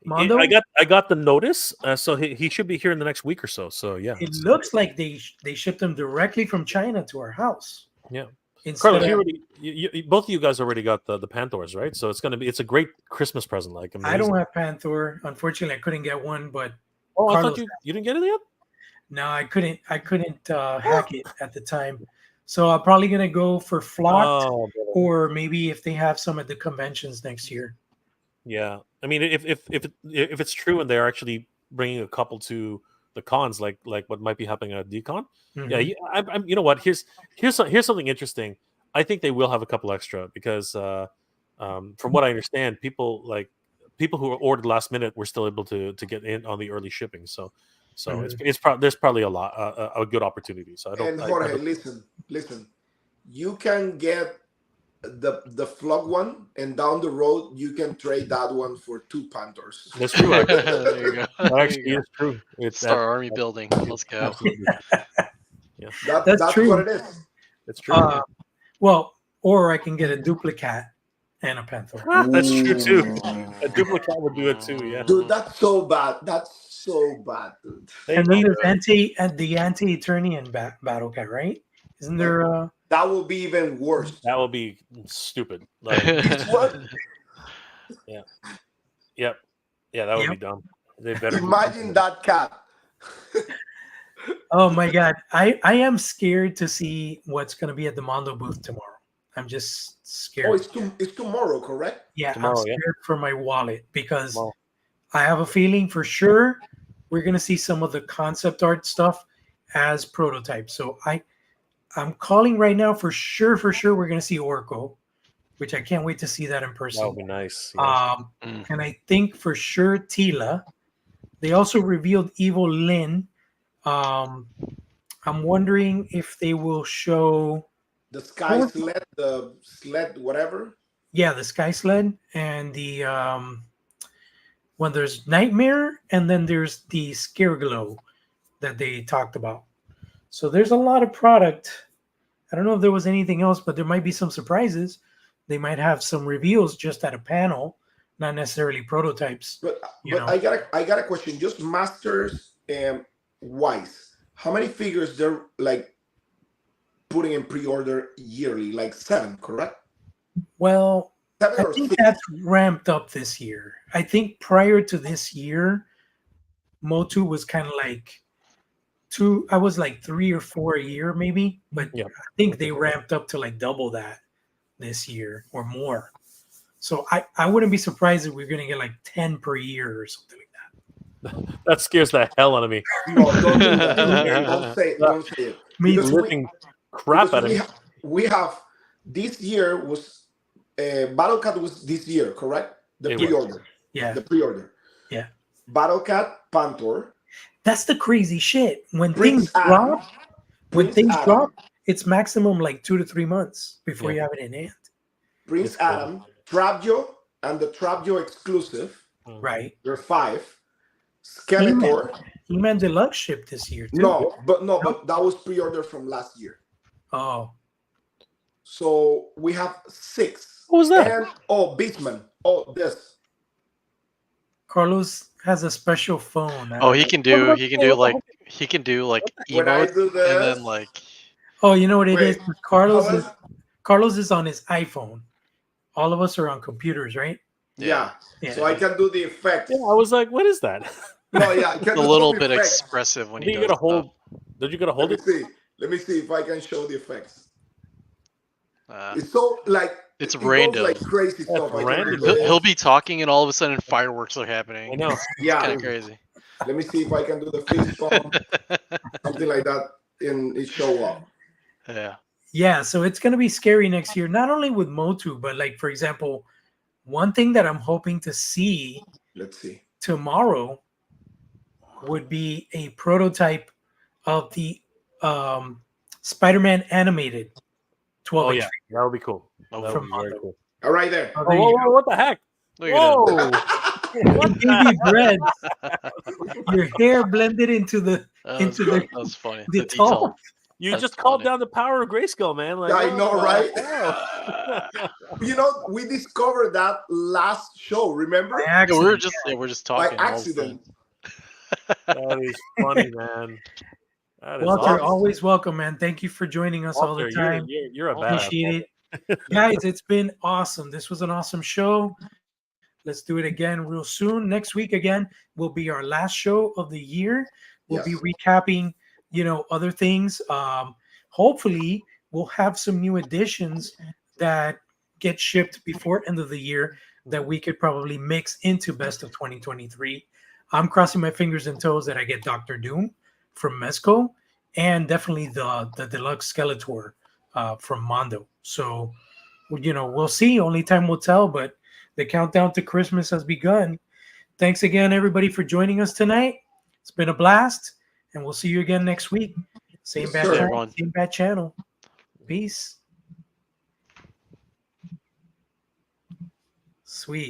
Mondo? I got the notice, so he should be here in the next week or so. So yeah, It looks like they shipped them directly from China to our house. yeah. Instead Carlos, of- you already, both of you guys already got the Panthers, right? So it's a great Christmas present. Like amazing. I don't have Panther. Unfortunately, I couldn't get one, but Oh, I Carlos thought you didn't get it yet. no, I couldn't hack it at the time. So I'm probably gonna go for Flocked, Oh, brother. or maybe if they have some at the conventions next year. Yeah. I mean, if it's true and they're actually bringing a couple to the cons, like what might be happening at Decon. Mhm. Yeah, I'm. You know what? Here's something interesting. I think they will have a couple extra because, from what I understand, people who ordered last minute were still able to get in on the early shipping. So there's probably a good opportunity. So I don't. And Jorge, listen. You can get the Flug one, and down the road you can trade that one for 2 Panthers. That's true. Actually, There you go. that There actually you go. is true. It's Star Army building. Let's go. absolutely. That's true. what it is. It's true. Well, or I can get a duplicate and a Panther. That's true too. Ooh. A duplicate would do it too. Yeah. Dude, that's so bad. That's so bad, dude. And then there's the anti-Eternian battle cat, right? Isn't there? That will be even worse. That will be stupid. Like, What? yep. Yeah, that would Yep. be dumb. They better Imagine that cat. Oh my God, I am scared to see what's going to be at the Mondo booth tomorrow. I'm just scared. Oh, it's tomorrow, correct? Yeah, tomorrow, I'm yeah. scared for my wallet because Tomorrow. I have a feeling for sure we're going to see some of the concept art stuff as prototypes. So I'm calling right now for sure we're going to see Orko, which I can't wait to see that in That person. would be nice. Yes. And I think for sure Tila. They also revealed Evil Lynn. I'm wondering if they will show The Sky Sled, the sled, whatever. the Sky Sled and the when there's Nightmare and then there's the Scareglow that they talked about. So there's a lot of product. I don't know if there was anything else, but there might be some surprises. They might have some reveals just at a panel, not necessarily prototypes. But You know. I got a question. Just Masters wise, how many figures there? Like, putting in pre-order yearly, like 7, correct? Well, 7 I or think 6? that's ramped up this year. I think prior to this year, Motu was kind of like I was like 3 or 4 a year maybe, but Yeah. I think they ramped up to like double that this year or more. So I wouldn't be surprised if we're going to get like 10 per year or something like that. That scares the hell out of me. No, don't do that. Okay, don't say it. Don't say it. Me Because Living crap out of me. we have this year was Battle Cat was this year, correct? The It was. pre-order. Yeah. The pre-order. Yeah. Battle Cat, Pantor. That's the crazy shit. When Prince things drop, Prince Adam, it's maximum like 2 to 3 months before Yeah. you have it in hand. Prince It's cool. Adam, Trapjo, and the Trapjo exclusive. Right. There are 5. Skeletor. He-Man Deluxe shipped this year too. No, but that was pre-order from last year. Oh. So we have 6. What was that? And Beastman. This. Carlos has a special phone. Oh, he can do like When I emote do this, and then like Oh, you know what it is? Wait, Carlos is on his iPhone. All of us are on computers, right? yeah. Yeah. So I can do the effects. Yeah, I was like, what is that? No, yeah, I can a do little some bit effects. expressive when I he think you does gotta hold. stuff. Did you gotta hold it? Let me see if I can show the effects. Uh, It's so like It's it goes random. like crazy That's stuff. I can random. do he'll, this. he'll be talking and all of a sudden fireworks are happening. I know. Yeah. Kind of crazy. Let me see if I can do the fist bump, something like that, and it show up. Yeah. Yeah, so it's going to be scary next year, not only with Motu, but like, for example, one thing that I'm hoping to see Let's see. tomorrow would be a prototype of the Spider-Man animated 12 Oh inch. yeah, that would be cool. Oh, That would be very cool. All right there. Oh, Oh, there whoa, you whoa, what the heck? Look at Whoa! go. Baby bread, your hair blended into the him. That was funny. the The detail. tall. You That's just called funny. down the power of Grayscale, man. Like, I what know, the right? hell? You know, we discovered that last show. Remember? By Yeah, accident. we're just By talking. all the time. accident. That is funny, man. That is Walter, awesome. always welcome, man. Thank you for joining us all the Walter, time. you're a badass. Appreciate it. Guys, it's been awesome. This was an awesome show. Let's do it again real soon. Next week again will be our last show of the year. We'll be Yes. recapping, other things. Hopefully we'll have some new additions that get shipped before end of the year that we could probably mix into best of 2023. I'm crossing my fingers and toes that I get Dr. Doom from Mezco and definitely the deluxe Skeletor from Mondo. So, we'll see. Only time will tell, but the countdown to Christmas has begun. Thanks again, everybody, for joining us tonight. It's been a blast, and we'll see you again next week. Same Yes, bad sir. channel, same bad channel. Peace. Sweet.